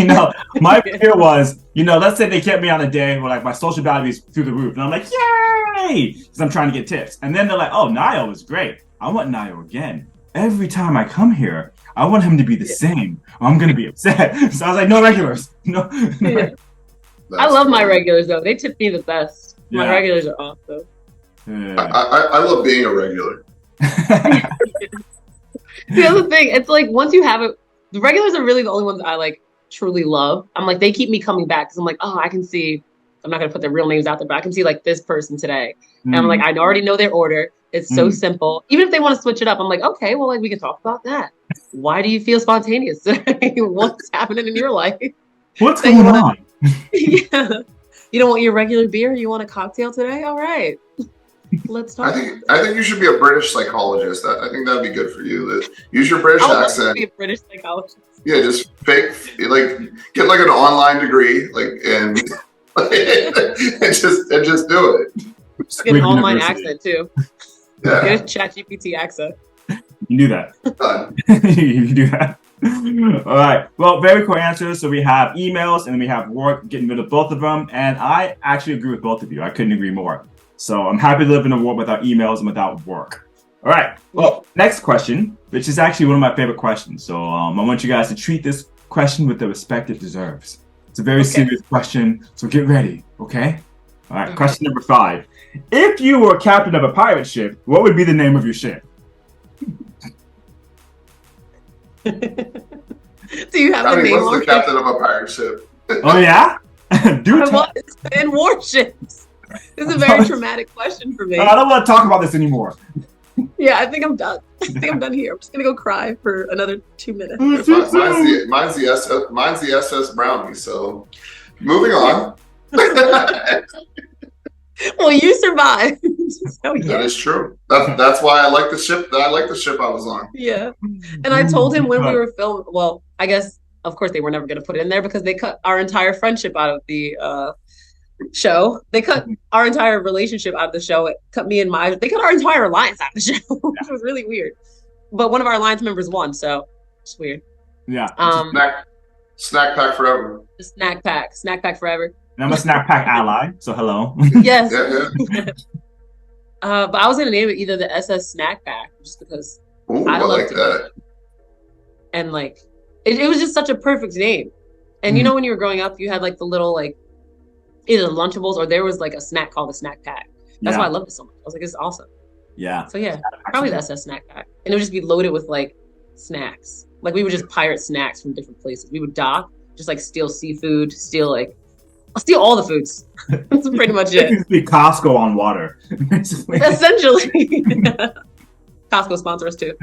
my fear was, let's say they kept me on a day where like my social battery is through the roof, and I'm like, yay, because I'm trying to get tips. And then they're like, oh, Niall is great. I want Niall again. Every time I come here, I want him to be the same. I'm gonna be upset. So I was like, no regulars. No. I love my regulars though. They tip me the best. My regulars are awesome. I love being a regular. See, that's the thing. It's like once you have it, the regulars are really the only ones I like truly love. I'm like, they keep me coming back because I'm like, oh, I can see. I'm not gonna put their real names out there, but I can see like this person today, and I'm like, I already know their order. It's so simple. Even if they want to switch it up, I'm like, okay, well, like we can talk about that. Why do you feel spontaneous today? What's happening in your life? What's going on? Yeah. You don't want your regular beer? You want a cocktail today? All right. Let's talk. I think you should be a British psychologist. I think that'd be good for you. Use your British accent. Be a British psychologist. Yeah, just fake, like get like an online degree, like and just do it. Just get an online accent too. Yeah. Get a ChatGPT accent. You do that. You do that. All right. Well, very quick answers. So we have emails and then we have work, getting rid of both of them. And I actually agree with both of you. I couldn't agree more. So I'm happy to live in a world without emails and without work. All right. Well, next question, which is actually one of my favorite questions. So I want you guys to treat this question with the respect it deserves. It's a very serious question. So get ready. Okay. All right. Question number 5. If you were captain of a pirate ship, what would be the name of your ship? Do you have a name? What's the captain of a pirate ship? Oh yeah, in warships. This is a very traumatic question for me. I don't want to talk about this anymore. Yeah, I think I'm done. I think I'm done here. I'm just gonna go cry for another 2 minutes. Mine's the SS Brownie. So, moving on. Well, you survived. So, That is true. That's why I like the ship. I like the ship I was on. Yeah, and I told him when we were filming. Well, I guess of course they were never going to put it in there because they cut our entire friendship out of the show. They cut our entire relationship out of the show. It cut me and they cut our entire alliance out of the show, which was really weird. But one of our alliance members won, so it's weird. Yeah. Snack pack forever. The snack pack forever. And I'm a snack pack ally, so hello. Yes. Yeah. But I was gonna name it either the SS Snack Pack, just because I like that. And like, it was just such a perfect name. And you know, when you were growing up, you had like the little like either Lunchables or there was like a snack called the snack pack. That's why I loved it so much. I was like, this is awesome. Yeah. So yeah, probably the SS snack pack. And it would just be loaded with like snacks. Like we would just pirate snacks from different places. We would dock, just like steal seafood, steal all the foods. That's pretty much it. It'd be Costco on water. Essentially. Costco sponsor us too.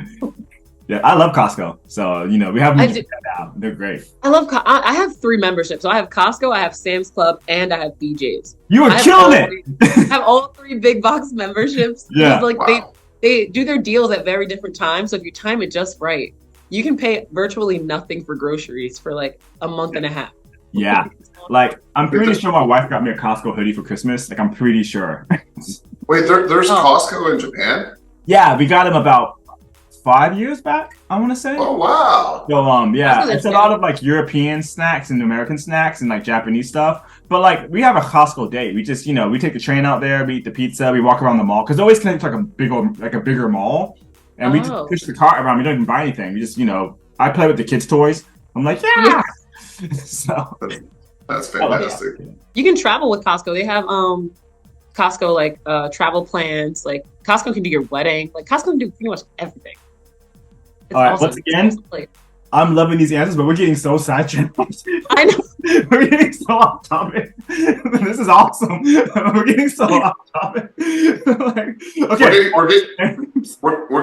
Yeah, I love Costco. So, you know, we have them now. They're great. I love I have 3 memberships. So I have Costco, I have Sam's Club, and I have BJ's. You are killing it. I have all 3 big box memberships. Yeah. Like they do their deals at very different times. So if you time it just right, you can pay virtually nothing for groceries for like a month and a half. Yeah. Like, I'm pretty sure my wife got me a Costco hoodie for Christmas. Like, I'm pretty sure. Wait, there's Costco in Japan? Yeah, we got them about 5 years back, I want to say. Oh, wow. So, yeah, it's a lot of like European snacks and American snacks and like Japanese stuff. But like, we have a Costco day. We just, you know, we take the train out there, we eat the pizza, we walk around the mall. Because it always connects to like a bigger mall. And we just push the cart around. We don't even buy anything. We just, you know, I play with the kids' toys. I'm like, yeah. So that's fantastic. You can travel with Costco. They have Costco like travel plans. Like Costco can do your wedding. Like Costco can do pretty much everything. All right, once again, I'm loving these answers, but we're getting so sidetracked. I know. We're getting so off topic. This is awesome. We're getting so off topic. Like, okay. We're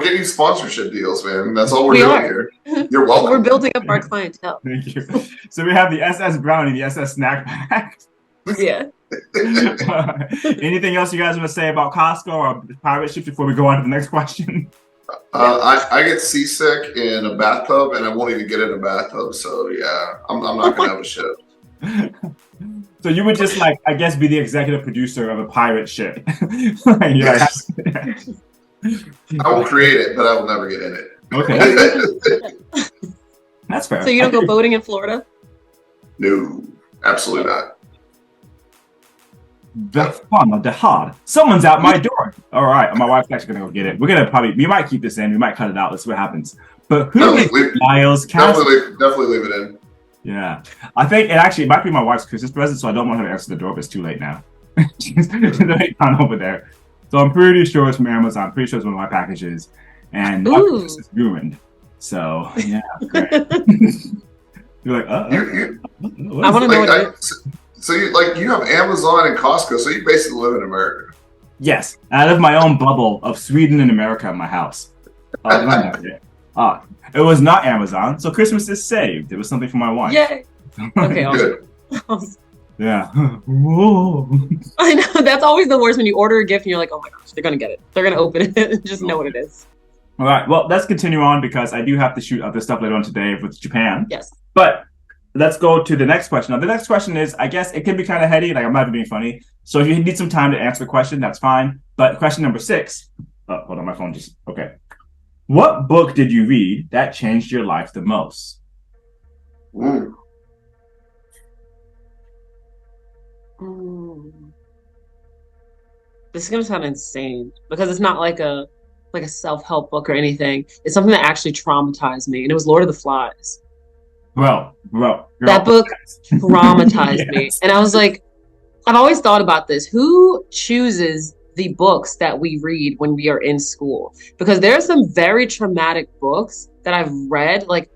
getting sponsorship deals, man. That's all we're doing here. You're welcome. We're building up our clientele. Thank you. So we have the SS Brownie, the SS Snack Pack. Yeah. Anything else you guys want to say about Costco or pirate ships before we go on to the next question? I get seasick in a bathtub, and I won't even get in a bathtub. So yeah, I'm not gonna have a ship. So you would just like, I guess, be the executive producer of a pirate ship. Yes. I will create it, but I will never get in it. Okay. That's fair. So you don't go boating in Florida? No, absolutely not. The fun of the hard. Someone's at my door. All right, my wife's actually gonna go get it. We're gonna we might keep this in. We might cut it out. Let's see what happens. But who is Miles Castle? Definitely leave it in. Yeah, I think it might be my wife's Christmas present, so I don't want her to answer the door. But it's too late now. She's on over there. So I'm pretty sure it's from Amazon. I'm pretty sure it's one of my packages, and my Christmas is ruined. So yeah, great. You're like, I want to know what it is. So you have Amazon and Costco, so you basically live in America. Yes, I live my own bubble of Sweden and America in my house. It was not Amazon, so Christmas is saved. It was something for my wife. Yay! Okay, awesome. Yeah. I know, that's always the worst when you order a gift and you're like, oh my gosh, they're gonna get it. They're gonna open it and just know what it is. All right, well, let's continue on because I do have to shoot other stuff later on today with Japan. Yes. But let's go to the next question. Now, the next question is, I guess it can be kind of heady. Like, I'm not even being funny. So if you need some time to answer the question, that's fine. But question number 6. Oh, hold on, my phone just... Okay. What book did you read that changed your life the most? This is going to sound insane because it's not like a self-help book or anything. It's something that actually traumatized me, and it was Lord of the Flies. Well, that book traumatized me. And I was like, I've always thought about this. Who chooses the books that we read when we are in school? Because there are some very traumatic books that I've read. Like,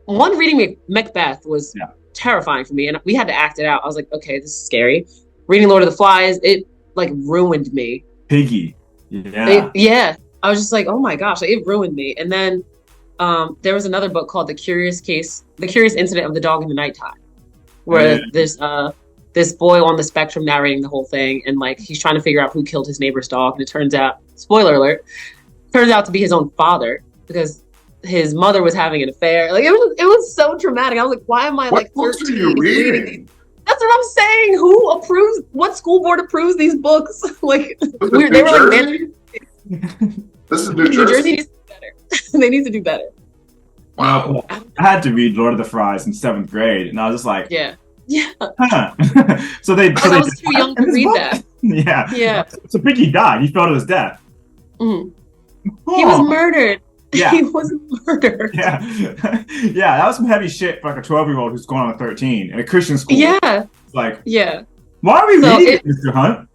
one reading Macbeth was terrifying for me, and we had to act it out. I was like, okay, this is scary. Reading Lord of the Flies, it like ruined me. Piggy. Yeah. I was just like, oh my gosh, like, it ruined me. And then there was another book called The Curious Incident of the Dog in the Nighttime, where there's this boy on the spectrum narrating the whole thing, and like he's trying to figure out who killed his neighbor's dog, and it turns out, spoiler alert, turns out to be his own father because his mother was having an affair. Like it was so traumatic. I was like, why am I like 13 reading? That's what I'm saying. Who approves? What school board approves these books? Like they were like, this is New Jersey needs to do better. They need to do better. Wow. I had to read Lord of the Flies in 7th grade, and I was just like, yeah. Huh. so I was too young to read that. Yeah. So Piggy died. He fell to his death. Mm-hmm. Oh. He was murdered. Yeah. He was murdered. Yeah. Yeah, that was some heavy shit for like a 12-year-old who's going on 13 in a Christian school. Yeah. Like, yeah. Why are we So reading it, Mr. Hunt?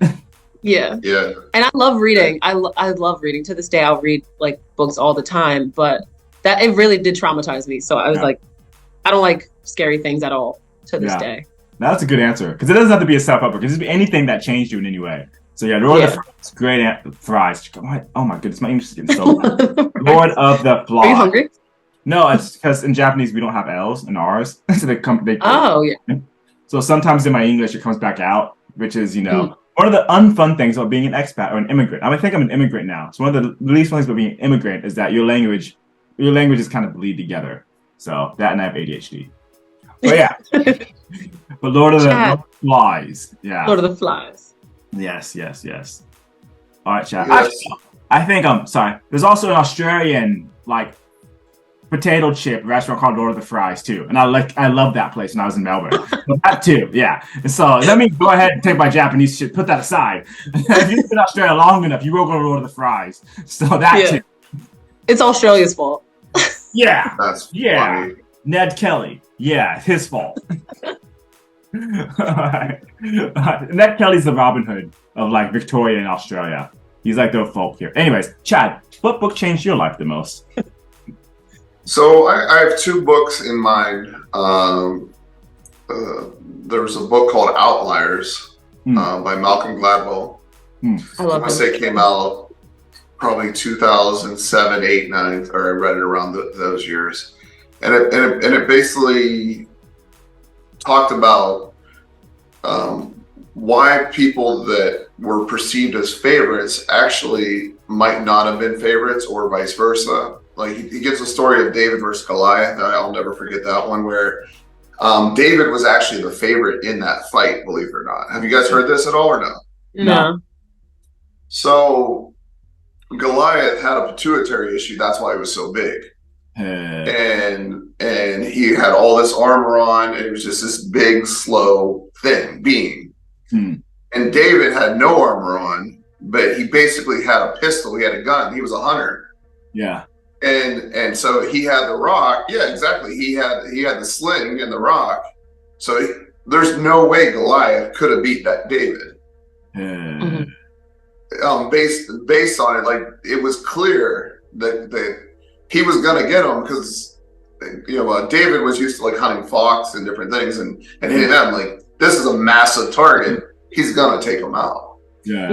Yeah. Yeah. And I love reading. I love reading. To this day, I'll read like books all the time. But that it really did traumatize me. So I was like, I don't like scary things at all to this day. That's a good answer because it doesn't have to be a self-help. It can just be anything that changed you in any way. So yeah, Lord of the Flies, great fries. Oh my goodness, my English is getting so bad. Lord of the Flies. Are you hungry? No, it's because in Japanese we don't have L's and R's, so Oh yeah. So sometimes in my English it comes back out, which is one of the unfun things about being an expat or an immigrant. I think I'm an immigrant now. So one of the least fun things about being an immigrant is that your languages kind of bleed together. So that and I have ADHD. But yeah. But Lord of the Flies. Yeah. Lord of the Flies. Yes. All right, Chad. Yes. I think sorry. There's also an Australian potato chip restaurant called Lord of the Fries too, and I love that place when I was in Melbourne. But that too, yeah. And so let me go ahead and take my Japanese shit, put that aside. If you've been in Australia long enough, you will go to Lord of the Fries. So that too. It's Australia's fault. Yeah. That's funny. Ned Kelly. Yeah, his fault. Ned Kelly's the Robin Hood of Victoria in Australia. He's like the folk here. Anyways, Chad, what book changed your life the most? So I have two books in mind. There's a book called Outliers by Malcolm Gladwell. I love it. I say it came out probably 2007, 8, 9, or I read it around those years. And it basically talked about why people that were perceived as favorites actually might not have been favorites or vice versa. He gives a story of David versus Goliath. I'll never forget that one where David was actually the favorite in that fight, believe it or not. Have you guys heard this at all or no? No. So Goliath had a pituitary issue. That's why he was so big. And he had all this armor on, and it was just this big, slow being. And David had no armor on, but he basically had a pistol. He had a gun. He was a hunter. Yeah. And so he had the rock. Yeah, exactly. He had the sling and the rock. So there's no way Goliath could have beat that David. Based on it, it was clear that he was gonna get him because David was used to hunting fox and different things and hitting them. This is a massive target. He's gonna take him out. Yeah.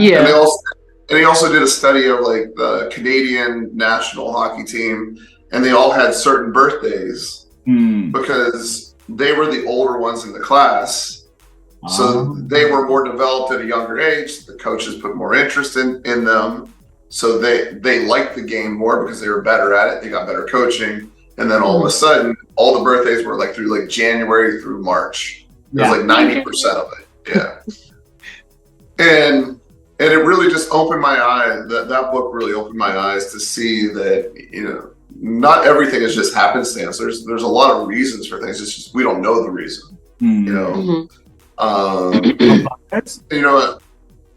And he also did a study of the Canadian national hockey team, and they all had certain birthdays because they were the older ones in the class. So they were more developed at a younger age. The coaches put more interest in them. So they liked the game more because they were better at it. They got better coaching. And then all of a sudden, all the birthdays were through January through March. It was 90% of it. Yeah. And it really just opened my eyes. That book really opened my eyes to see that, not everything is just happenstance. There's a lot of reasons for things. It's just we don't know the reason.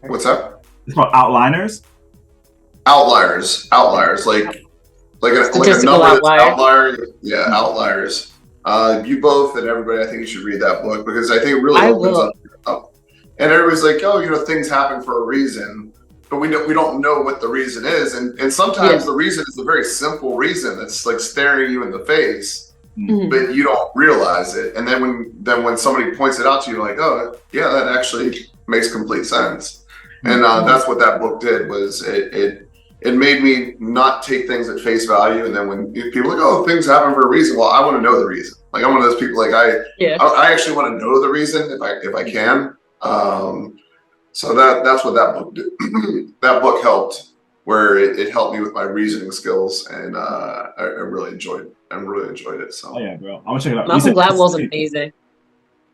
What's that? It's called Outliners. Outliers. Like a number outlier. Yeah, Outliers. You both and everybody, I think you should read that book because I think it really opens up. And everybody's like, oh, things happen for a reason, but we don't know what the reason is. And sometimes the reason is a very simple reason that's staring you in the face, but you don't realize it. And then when somebody points it out to you, like, oh, yeah, that actually makes complete sense. And that's what that book did was it made me not take things at face value. And then when people are like, oh, things happen for a reason. Well, I want to know the reason. I'm one of those people, I actually want to know the reason if I can. So that's what that book did. That book helped where it helped me with my reasoning skills, and I really enjoyed it. So yeah, bro, I'm gonna check it out. Malcolm Gladwell's amazing.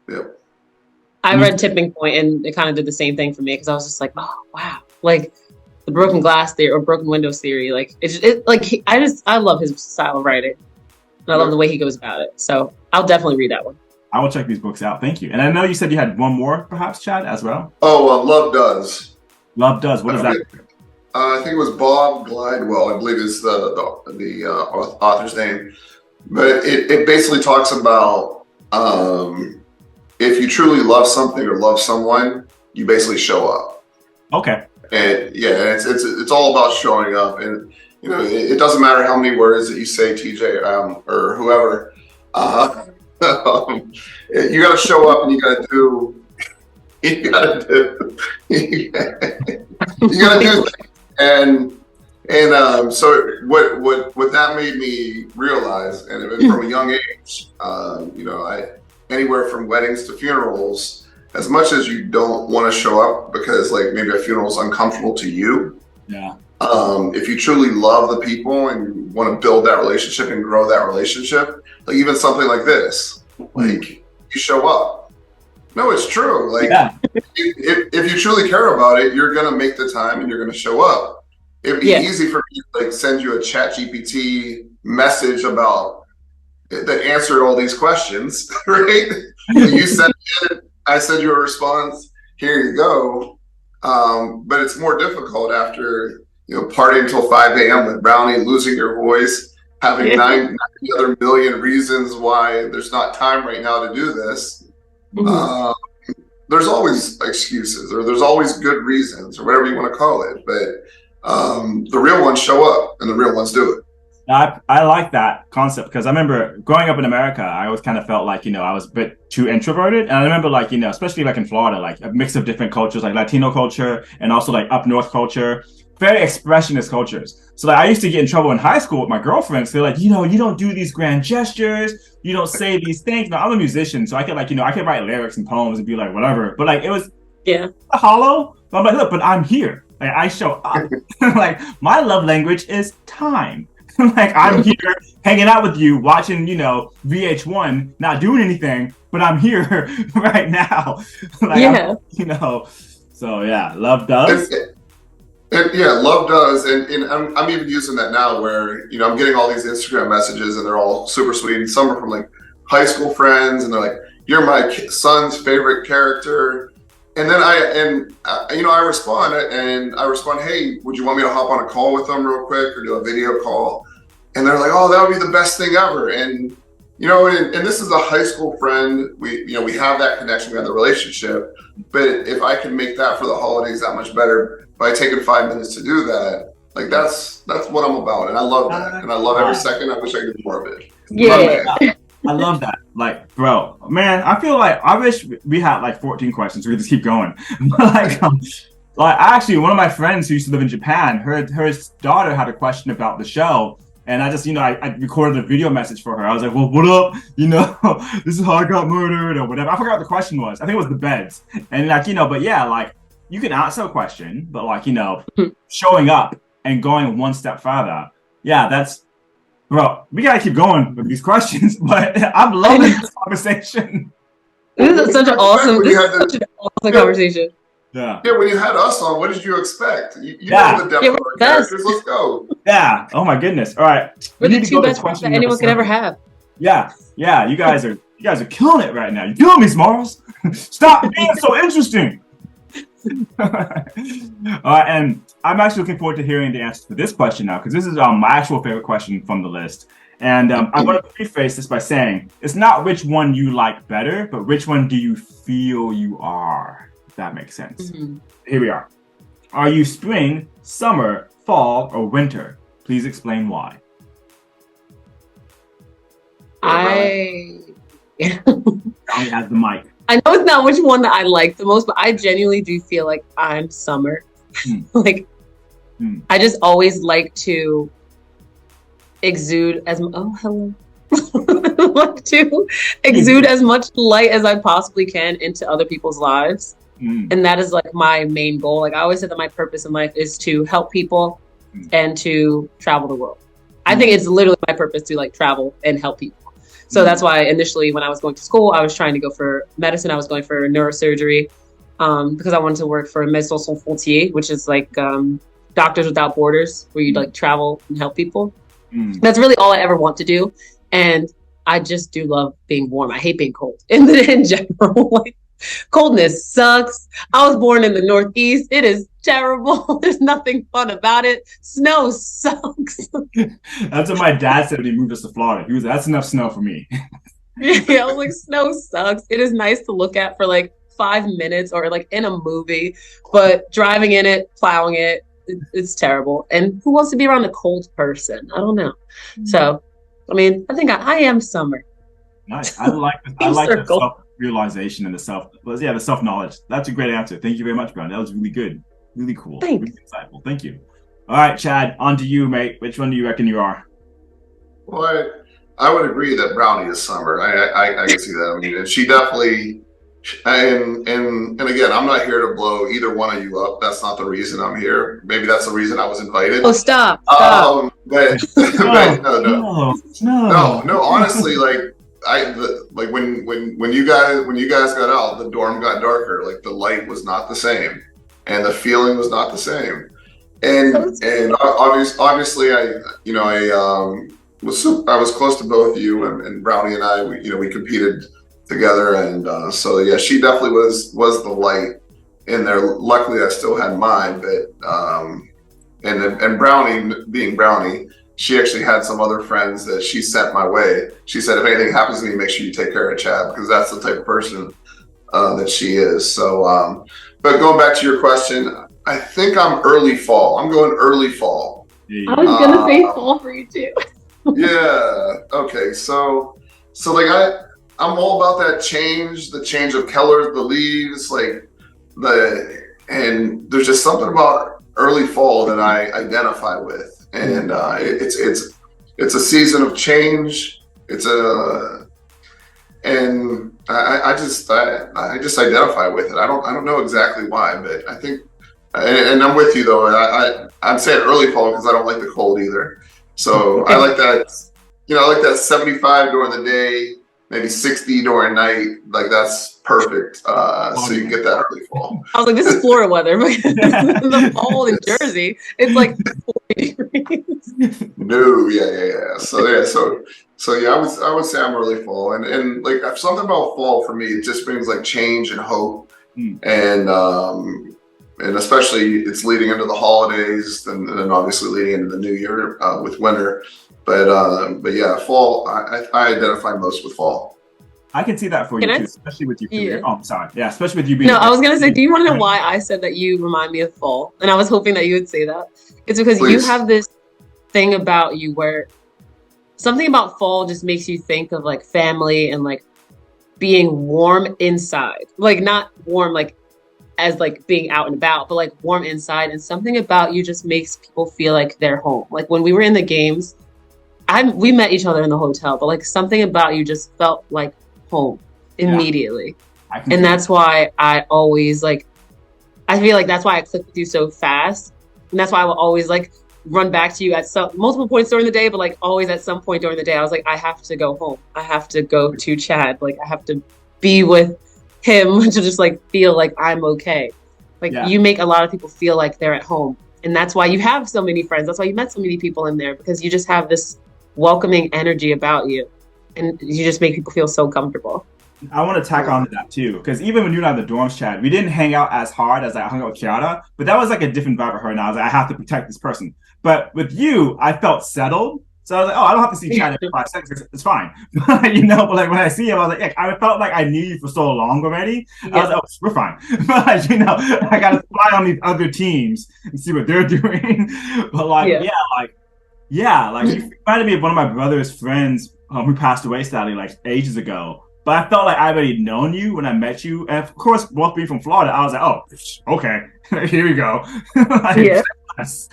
Yep. I read Tipping Point, and it kind of did the same thing for me because I was just like, oh wow, the broken glass theory or broken windows theory. I love his style of writing, and I love the way he goes about it. So I'll definitely read that one. I will check these books out. Thank you. And I know you said you had one more, perhaps, Chad, as well. Oh, Love Does. Love Does. What is that? I think it was Bob Glidewell, I believe is the author's name. But it basically talks about if you truly love something or love someone, you basically show up. Okay. And yeah, it's all about showing up. And you know, it doesn't matter how many words that you say, TJ, or whoever. You got to show up, and you got to do. You got to do. You got to do. And so what that made me realize, and from a young age, you know, anywhere from weddings to funerals, as much as you don't want to show up because like maybe a funeral is uncomfortable to you. Yeah. If you truly love the people and you want to build that relationship and grow that relationship, like even something like this, like you show up. No, it's true. Like if you truly care about it, you're gonna make the time and you're gonna show up. It'd be easy for me to like send you a chat GPT message about that answered all these questions, right? You sent it, I send you a response, here you go. But it's more difficult after, you know, partying until 5 a.m. with Brownie, losing your voice, having 90 other million reasons why there's not time right now to do this. There's always excuses, or there's always good reasons, or whatever you want to call it. But the real ones show up, and the real ones do it. I like that concept because I remember growing up in America, I always kind of felt like, you know, I was a bit too introverted. And I remember like, you know, especially like in Florida, like a mix of different cultures, like Latino culture and also like up north culture, very expressionist cultures. So like I used to get in trouble in high school with my girlfriends. They're like, you know, you don't do these grand gestures. You don't say these things. Now I'm a musician, so I could like, you know, I could write lyrics and poems and be like, whatever. But like, it was hollow. But I'm like, look, but I'm here. Like I show up. Like my love language is time. Like I'm here hanging out with you, watching, you know, VH1, not doing anything, but I'm here right now. Like, you know, so yeah, love does. Love does. And I'm even using that now where, you know, I'm getting all these Instagram messages and they're all super sweet. And some are from like high school friends and they're like, you're my son's favorite character. And then I respond, hey, would you want me to hop on a call with them real quick or do a video call? And they're like, oh, that would be the best thing ever. And, you know, and this is a high school friend. We have that connection, we have the relationship. But if I can make that for the holidays that much better by taking 5 minutes to do that, like that's what I'm about. And I love that. And I love every second. I wish I could do more of it. Yeah. I love that. Like, bro, man, I feel like I wish we had like 14 questions. We could just keep going. Like actually, one of my friends who used to live in Japan, her daughter had a question about the show. And I just, you know, I recorded a video message for her. I was like, well, what up? You know, this is how I got murdered or whatever. I forgot what the question was. I think it was the beds. And like, you know, but yeah, like you can answer a question, but like, you know, showing up and going one step further. Yeah, that's, bro, we got to keep going with these questions, but I'm loving this conversation. This is such an awesome conversation. Yeah. Yeah, when you had us on, what did you expect? You know the depth of our characters. Let's go. Yeah. Oh my goodness. All right. We're the two best friends that anyone could ever have. Yeah. Yeah. You guys are killing it right now. You're killing me, Smalls. Stop being so interesting. All right, and I'm actually looking forward to hearing the answer to this question now, because this is my actual favorite question from the list. And I'm going to preface this by saying it's not which one you like better, but which one do you feel you are? If that makes sense. Here we are. Are you spring, summer, fall, or winter? Please explain why. I has the mic. I know it's not which one that I like the most, but I genuinely do feel like I'm summer. Like, I just always like to exude as like to exude as much light as I possibly can into other people's lives. And that is like my main goal. Like I always said that my purpose in life is to help people and to travel the world. I think it's literally my purpose to like travel and help people. So that's why initially when I was going to school, I was trying to go for medicine. I was going for neurosurgery because I wanted to work for Médecins Sans Frontières, which is like Doctors Without Borders, where you like travel and help people. That's really all I ever want to do. And I just do love being warm. I hate being cold in general. Like, coldness sucks. I was born in the Northeast. It is terrible. There's nothing fun about it. Snow sucks. That's what my dad said when he moved us to Florida. He was, that's enough snow for me. Yeah, I was like, snow sucks. It is nice to look at for like 5 minutes or like in a movie, but driving in it, plowing it, it's terrible. And who wants to be around a cold person? I don't know. So, I mean, I think I am summer. Nice. I like the Circle. self-realization and the self-knowledge. That's a great answer. Thank you very much, Brownie. That was really good. Really cool. Thanks. Really insightful. Thank you. All right, Chad, on to you, mate. Which one do you reckon you are? Well, I would agree that Brownie is summer. I can see that. I mean, and she definitely, and again, I'm not here to blow either one of you up. That's not the reason I'm here. Maybe that's the reason I was invited. Oh, stop. But no. Honestly, when you guys got out, the dorm got darker. Like the light was not the same, and the feeling was not the same. And obviously, I was close to both you and Brownie and I. We competed together, and so yeah, she definitely was the light in there. Luckily, I still had mine, but and Brownie, being Brownie, she actually had some other friends that she sent my way. She said, if anything happens to me, make sure you take care of Chad, because that's the type of person that she is. So, but going back to your question, I think I'm early fall. I'm going early fall. I was gonna say fall for you too. Yeah. Okay. So like I'm all about that change, the change of colors, the leaves, and there's just something about early fall that I identify with, and it's a season of change. And I just identify with it. I don't know exactly why, but I think. And I'm with you though. I'm saying early fall because I don't like the cold either. So I like that. I like that 75 during the day, maybe 60 during night. Like that's perfect. So you get that early fall. I was like, this is Florida weather. The fall in Jersey, it's like 40 degrees. No, yeah. So yeah, I would say I'm early fall, and like something about fall for me, it just brings like change and hope, and especially it's leading into the holidays, and then obviously leading into the new year with winter. But yeah, fall. I identify most with fall. I can see that for you too, especially with your career. Yeah. Oh, I'm sorry. Yeah, especially with you being. No, I was gonna say, do you want to know why I said that you remind me of fall? And I was hoping that you would say that. It's because you have this thing about you where something about fall just makes you think of like family and like being warm inside, like not warm like as like being out and about, but like warm inside. And something about you just makes people feel like they're home. Like when we were in the games, we met each other in the hotel, but like something about you just felt like home immediately. Yeah. And that's why I always like, I feel like that's why I click with you so fast. And that's why I will always like run back to you at multiple points during the day, but like always at some point during the day, I was like, I have to go home. I have to go to Chad. Like I have to be with him to just like feel like I'm okay. Like you make a lot of people feel like they're at home. And that's why you have so many friends. That's why you met so many people in there, because you just have this welcoming energy about you. And you just make people feel so comfortable. I want to tack on to that too, because even when you were at the dorms, Chad, we didn't hang out as hard as I hung out with Kiara, but that was like a different vibe with her. And I was like, I have to protect this person. But with you, I felt settled. So I was like, oh, I don't have to see Chad every 5 seconds. It's fine. But like when I see him, I was like, I felt like I knew you for so long already. I was like, oh, we're fine. But I got to fly on these other teams and see what they're doing. But you reminded me of one of my brother's friends who passed away sadly like ages ago. But I felt like I already known you when I met you. And of course, both being from Florida, I was like, oh, okay, here we go. So,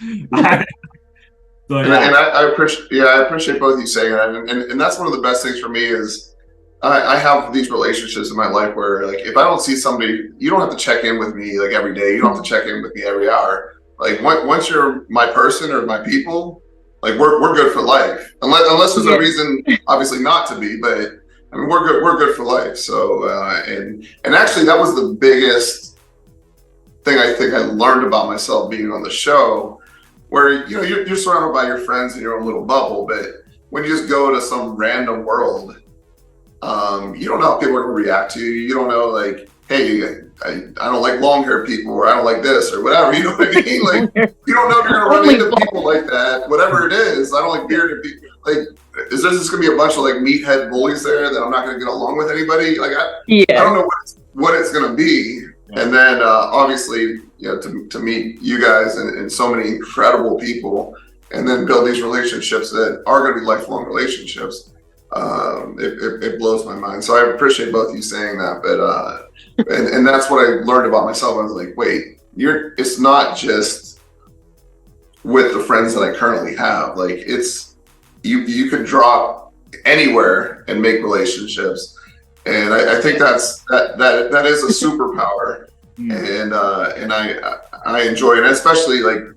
and I appreciate both of you saying that. And that's one of the best things for me is I have these relationships in my life where like if I don't see somebody, you don't have to check in with me like every day. You don't have to check in with me every hour. Like once you're my person or my people, like we're good for life. Unless there's a reason, obviously not to be, but I mean we're good for life. So and actually that was the biggest thing I think I learned about myself being on the show. Where you're surrounded by your friends in your own little bubble, but when you just go to some random world, you don't know how people are going to react to you. You don't know, like, hey, I don't like long hair people, or I don't like this, or whatever. You know what I mean? Like, you don't know if you're gonna run into people like that. Whatever it is, I don't like bearded people. Like, is there just gonna be a bunch of like meathead bullies there that I'm not gonna get along with anybody? Like, I don't know what it's gonna be. Yeah. And then obviously, to meet you guys and so many incredible people, and then build these relationships that are going to be lifelong relationships. It blows my mind. So I appreciate both of you saying that. But and that's what I learned about myself. I was like, wait, it's not just with the friends that I currently have. Like, it's you could drop anywhere and make relationships. And I think that is a superpower. And I enjoy it. And especially, like,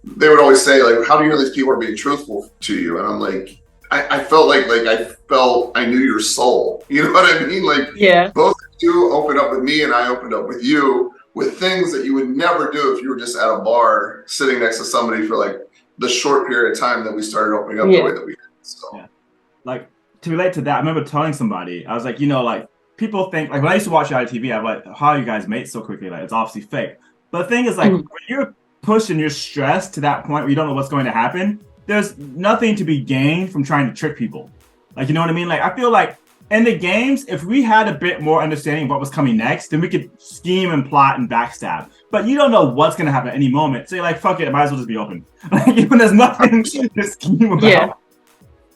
they would always say, like, how do you know these people are being truthful to you? And I'm like, I felt like I knew your soul. You know what I mean? Like, both of you opened up with me, and I opened up with you with things that you would never do if you were just at a bar sitting next to somebody for like the short period of time that we started opening up the way that we did. So, like, to relate to that, I remember telling somebody, I was like, like, people think, like, when I used to watch reality TV, I'm like, how are you guys mate so quickly? Like, it's obviously fake. But the thing is, like, when you're pushed and you're stressed to that point where you don't know what's going to happen, there's nothing to be gained from trying to trick people. Like, you know what I mean? Like, I feel like in the games, if we had a bit more understanding of what was coming next, then we could scheme and plot and backstab. But you don't know what's going to happen at any moment. So you're like, fuck it, it might as well just be open. Like, even there's nothing to scheme about. Yeah.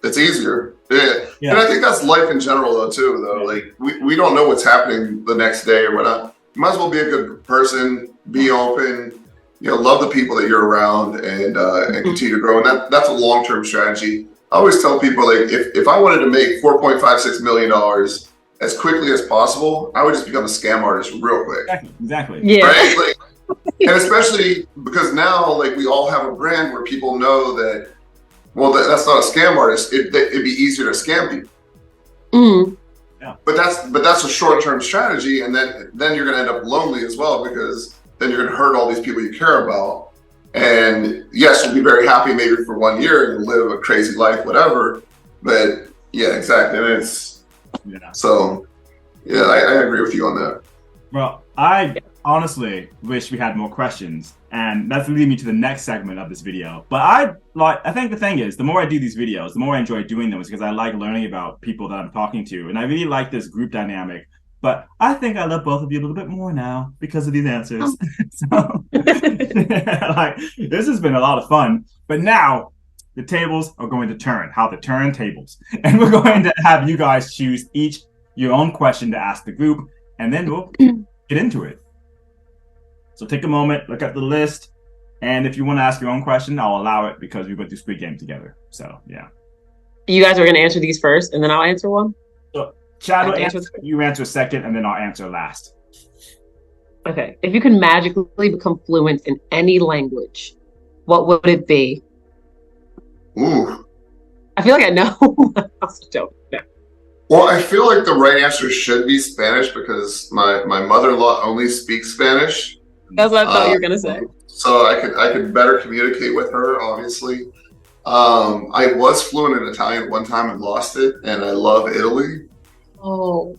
It's easier. Yeah. And I think that's life in general, though, too, though. Like, we don't know what's happening the next day or whatnot. You might as well be a good person, be open, love the people that you're around, and continue to grow. And that's a long-term strategy. I always tell people, like, if I wanted to make $4.56 million as quickly as possible, I would just become a scam artist real quick. Exactly. Yeah. Right? Like, and especially because now, like, we all have a brand where people know that, well, that's not a scam artist. It'd be easier to scam people. Mm. Yeah. But that's a short-term strategy, and then you're going to end up lonely as well, because then you're going to hurt all these people you care about. And yes, you'll be very happy maybe for 1 year and live a crazy life, whatever. But yeah, exactly. And so yeah, I agree with you on that. Well, I honestly wish we had more questions, and that's leading me to the next segment of this video. But I think the thing is, the more I do these videos, the more I enjoy doing them, is because I like learning about people that I'm talking to, and I really like this group dynamic. But I think I love both of you a little bit more now because of these answers. So, like, this has been a lot of fun. But now the tables are going to turn. How the turntables, and we're going to have you guys choose each your own question to ask the group, and then we'll get into it. So take a moment, look at the list, and if you want to ask your own question, I'll allow it because we went through Squid Game together. So yeah. You guys are going to answer these first, and then I'll answer one? So Chad will answer, you answer second, and then I'll answer last. Okay. If you could magically become fluent in any language, what would it be? Ooh. I feel like I know. I also don't know. Well, I feel like the right answer should be Spanish, because my mother-in-law only speaks Spanish. That's what I thought you were gonna say. So I could better communicate with her, obviously. I was fluent in Italian one time and lost it, and I love Italy. Oh.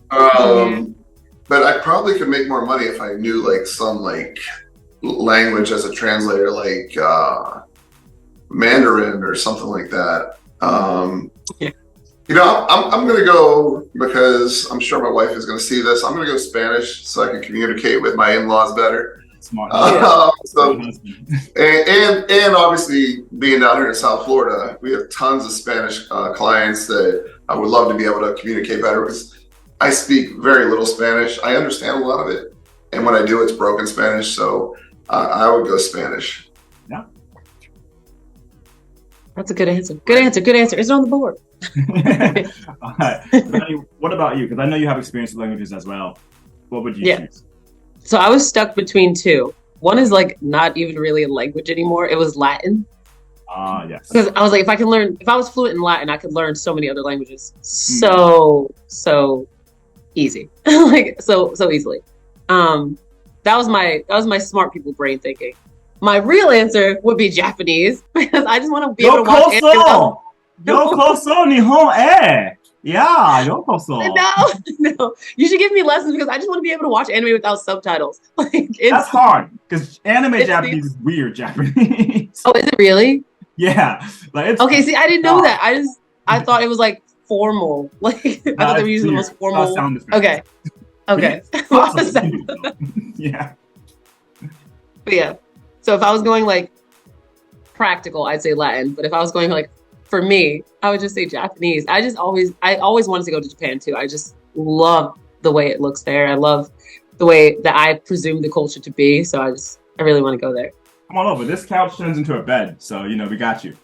But I probably could make more money if I knew like some like language as a translator, like Mandarin or something like that. Yeah. I'm gonna go, because I'm sure my wife is gonna see this. I'm gonna go Spanish so I can communicate with my in-laws better. Smart. And obviously being down here in South Florida, we have tons of Spanish clients that I would love to be able to communicate better, because I speak very little Spanish. I understand a lot of it, and when I do, it's broken Spanish. So I would go Spanish. Yeah. That's a good answer. Good answer. Good answer. It's on the board. All right. What about you? Because I know you have experience with languages as well. What would you choose? So I was stuck between two. One is like not even really a language anymore. It was Latin. Yes. Because I was like, if I was fluent in Latin, I could learn so many other languages so easy, like so easily. That was my smart people brain thinking. My real answer would be Japanese, because I just want to be able to watch anime. Yokoso Nihon Yeah, yo koso. No. You should give me lessons because I just want to be able to watch anime without subtitles. Like That's hard because anime it's Japanese is weird Japanese. Oh, is it really? Yeah, like it's Okay, see, I didn't know that. I thought it was like formal. Like I thought they were using the most formal. Sound Okay. Okay. Yeah. But yeah. So if I was going like practical, I'd say Latin. But if I was going like for me, I would just say Japanese. I always wanted to go to Japan too. I just love the way it looks there. I love the way that I presume the culture to be. So I really want to go there. Come on over. This couch turns into a bed, so you know we got you.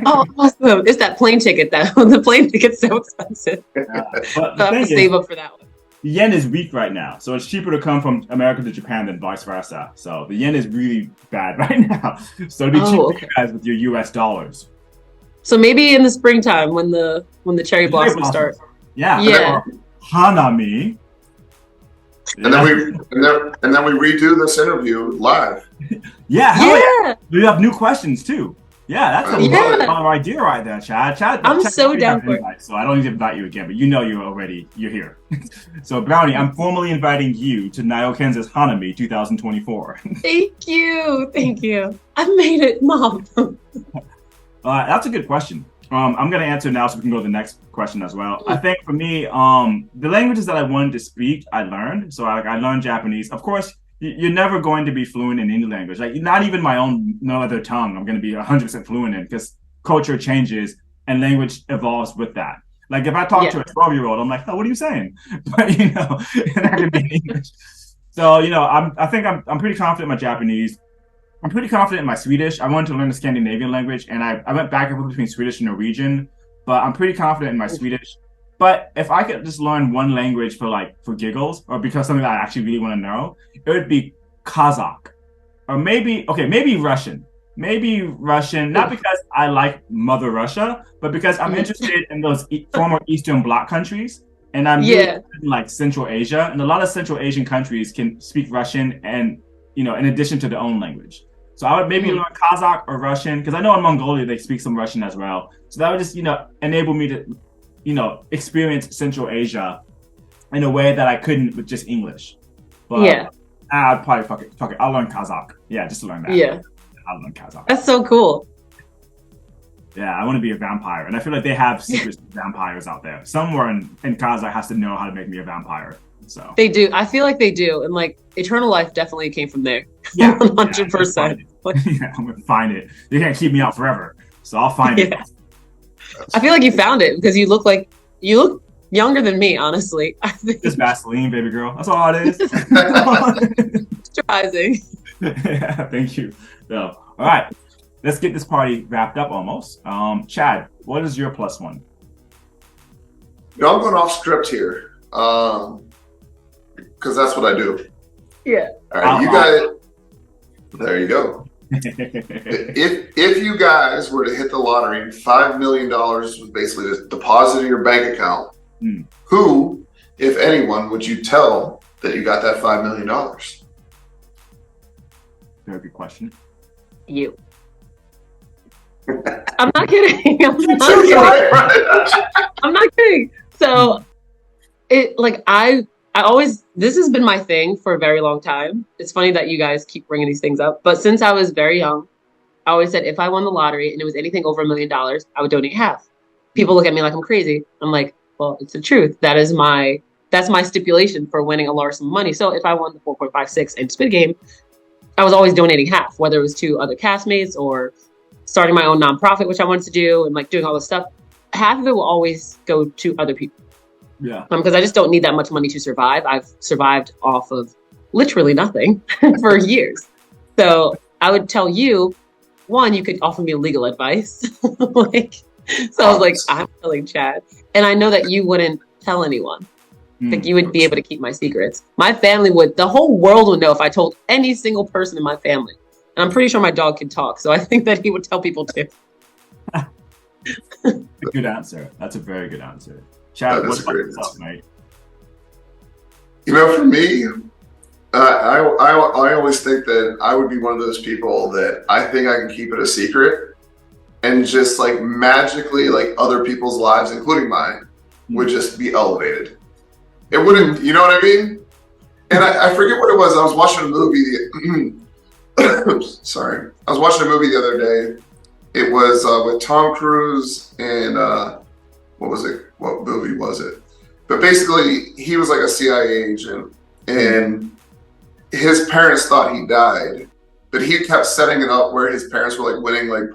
Oh, awesome! It's that plane ticket. The plane ticket's so expensive. But So I have to save up for that one. the yen is weak right now, so it's cheaper to come from America to Japan than vice versa. So the yen is really bad right now. So it'd be cheaper for you guys with your US dollars. So maybe in the springtime when the cherry blossoms start. Yeah. Yeah. Or Hanami. And then we redo this interview live. Yeah. Hell yeah. Yeah. We have new questions too. Yeah, that's a Yeah. lot idea right there, Chad. I'm Chad so already down have for it. invite, so I don't need to invite you again, but you know you're here. So Brownie, I'm formally inviting you to Nyoken's Hanami 2024. Thank you. Thank you. I made it, Mom. That's a good question. I'm going to answer now so we can go to the next question as well. I think for me, the languages that I wanted to speak, I learned. So I learned Japanese. Of course, you're never going to be fluent in any language. Like not even my own no other tongue I'm going to be 100% fluent in because culture changes and language evolves with that. Like if I talk to a 12-year-old, I'm like, oh, what are you saying? But you know, and that could be in English. So, you know, I think I'm pretty confident in my Japanese. I'm pretty confident in my Swedish. I wanted to learn the Scandinavian language, and I went back and forth between Swedish and Norwegian, but I'm pretty confident in my Swedish. But if I could just learn one language for giggles, or because something that I actually really want to know, it would be Kazakh, or maybe Russian. Maybe Russian, not because I like Mother Russia, but because I'm interested in those former Eastern Bloc countries, and I'm really interested in like Central Asia, and a lot of Central Asian countries can speak Russian, and you know, in addition to their own language. So I would maybe learn Kazakh or Russian, because I know in Mongolia they speak some Russian as well. So that would just, you know, enable me to, you know, experience Central Asia in a way that I couldn't with just English. But I'd probably fuck it. I'll learn Kazakh. Yeah, just to learn that. Yeah. I'll learn Kazakh. That's so cool. Yeah, I want to be a vampire. And I feel like they have secret vampires out there. Somewhere in Kazakh has to know how to make me a vampire. So they do. I feel like they do. And like Eternal Life definitely came from there. Yeah. 100%. Yeah, I'm going to find it. You can't keep me out forever. So I'll find it. I feel like you found it because you look younger than me, honestly. I think just Vaseline, baby girl. That's all it is. Moisturizing. Yeah, thank you. So, all right, let's get this party wrapped up almost. Chad, what is your plus one? You know, I'm going off script here because that's what I do. Yeah. All right, you guys. There you go. If you guys were to hit the lottery, $5 million was basically just deposited in your bank account. Who, if anyone, would you tell that you got that $5 million? Very good question. You. I'm not kidding. I'm not kidding. So, I always, this has been my thing for a very long time. It's funny that you guys keep bringing these things up, but since I was very young, I always said if I won the lottery and it was anything over $1 million, I would donate half. People look at me like I'm crazy. I'm like, well, it's the truth. That's my stipulation for winning a large sum of money. So if I won the 4.56 in Squid Game, I was always donating half, whether it was to other castmates or starting my own nonprofit, which I wanted to do, and like doing all this stuff. Half of it will always go to other people. Yeah. Because I just don't need that much money to survive. I've survived off of literally nothing for years. So I would tell you, one, you could offer me legal advice. So I was like, I'm telling Chad. And I know that you wouldn't tell anyone. Like you would be able to keep my secrets. My family would, the whole world would know if I told any single person in my family. And I'm pretty sure my dog can talk. So I think that he would tell people too. Good answer. That's a very good answer. Chad, what's up, mate? You know, for me, I always think that I would be one of those people that I think I can keep it a secret and just like magically like other people's lives, including mine, would just be elevated. It wouldn't, you know what I mean? And I forget what it was. I was watching a movie. Sorry. I was watching a movie the other day. It was with Tom Cruise and what was it? What movie was it? But basically, he was like a CIA agent, and his parents thought he died, but he kept setting it up where his parents were like winning like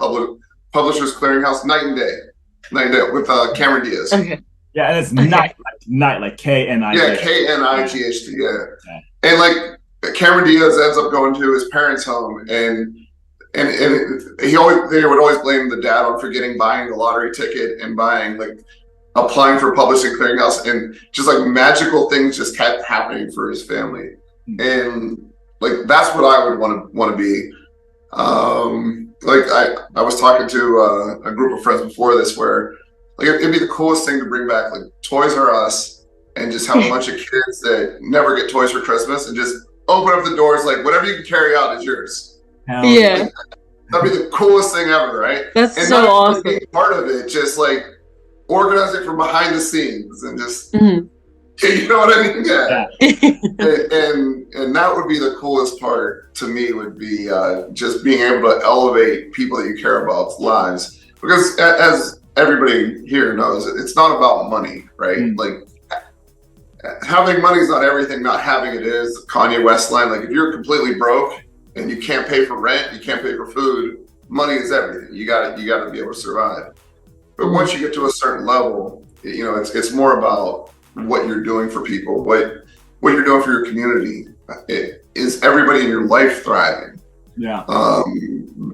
Publishers Clearinghouse night and day with Cameron Diaz. Okay. Yeah, and it's night like K-N-I-G. Yeah, K-N-I-G-H-T. Yeah, and like Cameron Diaz ends up going to his parents' home, and they would always blame the dad on forgetting buying the lottery ticket and applying for Publishing Clearinghouse, and just like magical things just kept happening for his family. And like that's what I would want to be. Like I was talking to a group of friends before this where like it'd be the coolest thing to bring back like Toys R Us and just have a bunch of kids that never get toys for Christmas and just open up the doors, like whatever you can carry out is yours. Yeah. Like, that'd be the coolest thing ever, right? That's and so awesome. Being part of it, just like organizing from behind the scenes and just you know what I mean? Yeah. and that would be the coolest part to me, would be just being able to elevate people that you care about's lives. Because as everybody here knows, it's not about money, right? Like having money is not everything, not having it is. The Kanye West line, like if you're completely broke and you can't pay for rent, you can't pay for food, money is everything. You gotta be able to survive. But once you get to a certain level, you know, it's more about what you're doing for people, what you're doing for your community. Is everybody in your life thriving? Yeah.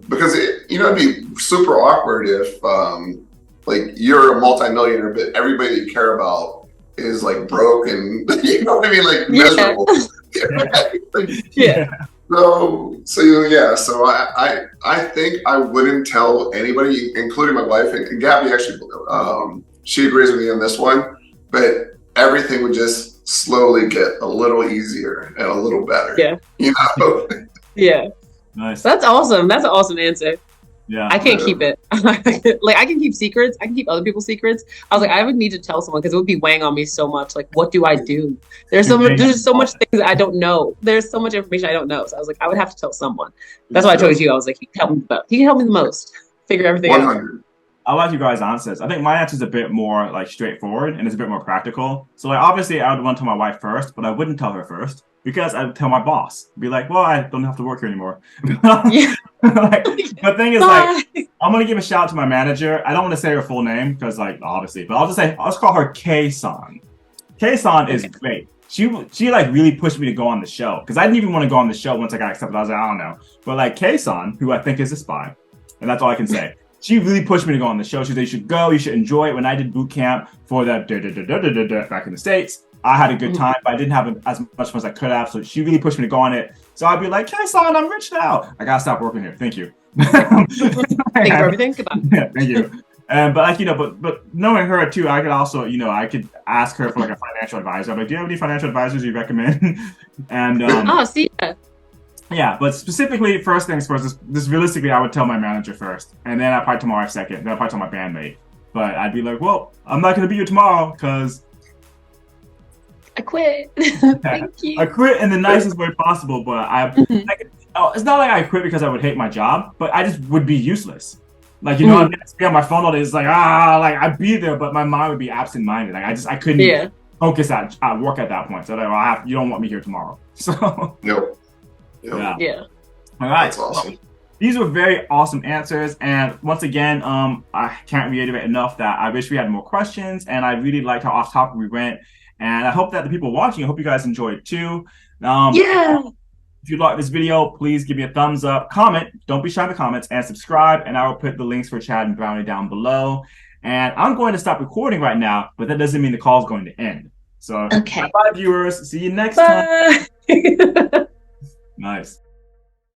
Because it'd be super awkward if like you're a multimillionaire, but everybody that you care about is like broke and you know what I mean, like miserable. Yeah. So yeah. So I think I wouldn't tell anybody, including my wife, and Gabby actually, she agrees with me on this one, but everything would just slowly get a little easier and a little better. Yeah. You know? Yeah. Nice. That's awesome. That's an awesome answer. Yeah. I can't keep it. Like I can keep secrets. I can keep other people's secrets. I was like, I would need to tell someone because it would be weighing on me so much. Like, what do I do? There's so much things that I don't know. There's so much information I don't know. So I was like, I would have to tell someone. That's why I chose you. I was like, he can help me the most. Figure everything 100. out. I like you guys' answers. I think my answer is a bit more like straightforward and it's a bit more practical. So like obviously I would want to tell my wife first, but I wouldn't tell her first because I'd tell my boss. Be like, well, I don't have to work here anymore. Yeah. Like, the thing is, like, I'm gonna give a shout out to my manager. I don't want to say her full name because, like, obviously, but I'll just call her K-san. K-san is great. She like really pushed me to go on the show because I didn't even want to go on the show once I got accepted. I was like, I don't know, but like K-san, who I think is a spy, and that's all I can say. She really pushed me to go on the show. She said, you should go, you should enjoy it. When I did boot camp for that back in the States, I had a good time, but I didn't have as much fun as I could have. So she really pushed me to go on it. So I'd be like, hey, son, I'm rich now. I gotta stop working here. Thank you. Thank you for everything. Goodbye. Yeah, thank you. But like, you know, but knowing her too, I could also, you know, I could ask her for like a financial advisor. I'm like, do you have any financial advisors you recommend? And see ya. Yeah, but specifically, first things first, this realistically, I would tell my manager first, and then I'd probably tell my wife second, then I'd probably tell my bandmate. But I'd be like, well, I'm not going to be here tomorrow because I quit. Thank you. I quit in the nicest way possible, but it's not like I quit because I would hate my job, but I just would be useless. Like, you know, I'd be on my phone all day. It's like, like I'd be there, but my mind would be absent-minded. Like I couldn't focus at work at that point. So like, well, you don't want me here tomorrow. So Nope. Yeah. All right. That's awesome. These were very awesome answers. And once again, I can't reiterate enough that I wish we had more questions. And I really liked how off topic we went. And I hope that the people watching, I hope you guys enjoyed it too. If you like this video, please give me a thumbs up, comment. Don't be shy in the comments, and subscribe. And I will put the links for Chad and Brownie down below. And I'm going to stop recording right now, but that doesn't mean the call is going to end. So, okay. Bye, viewers. See you next time. Nice.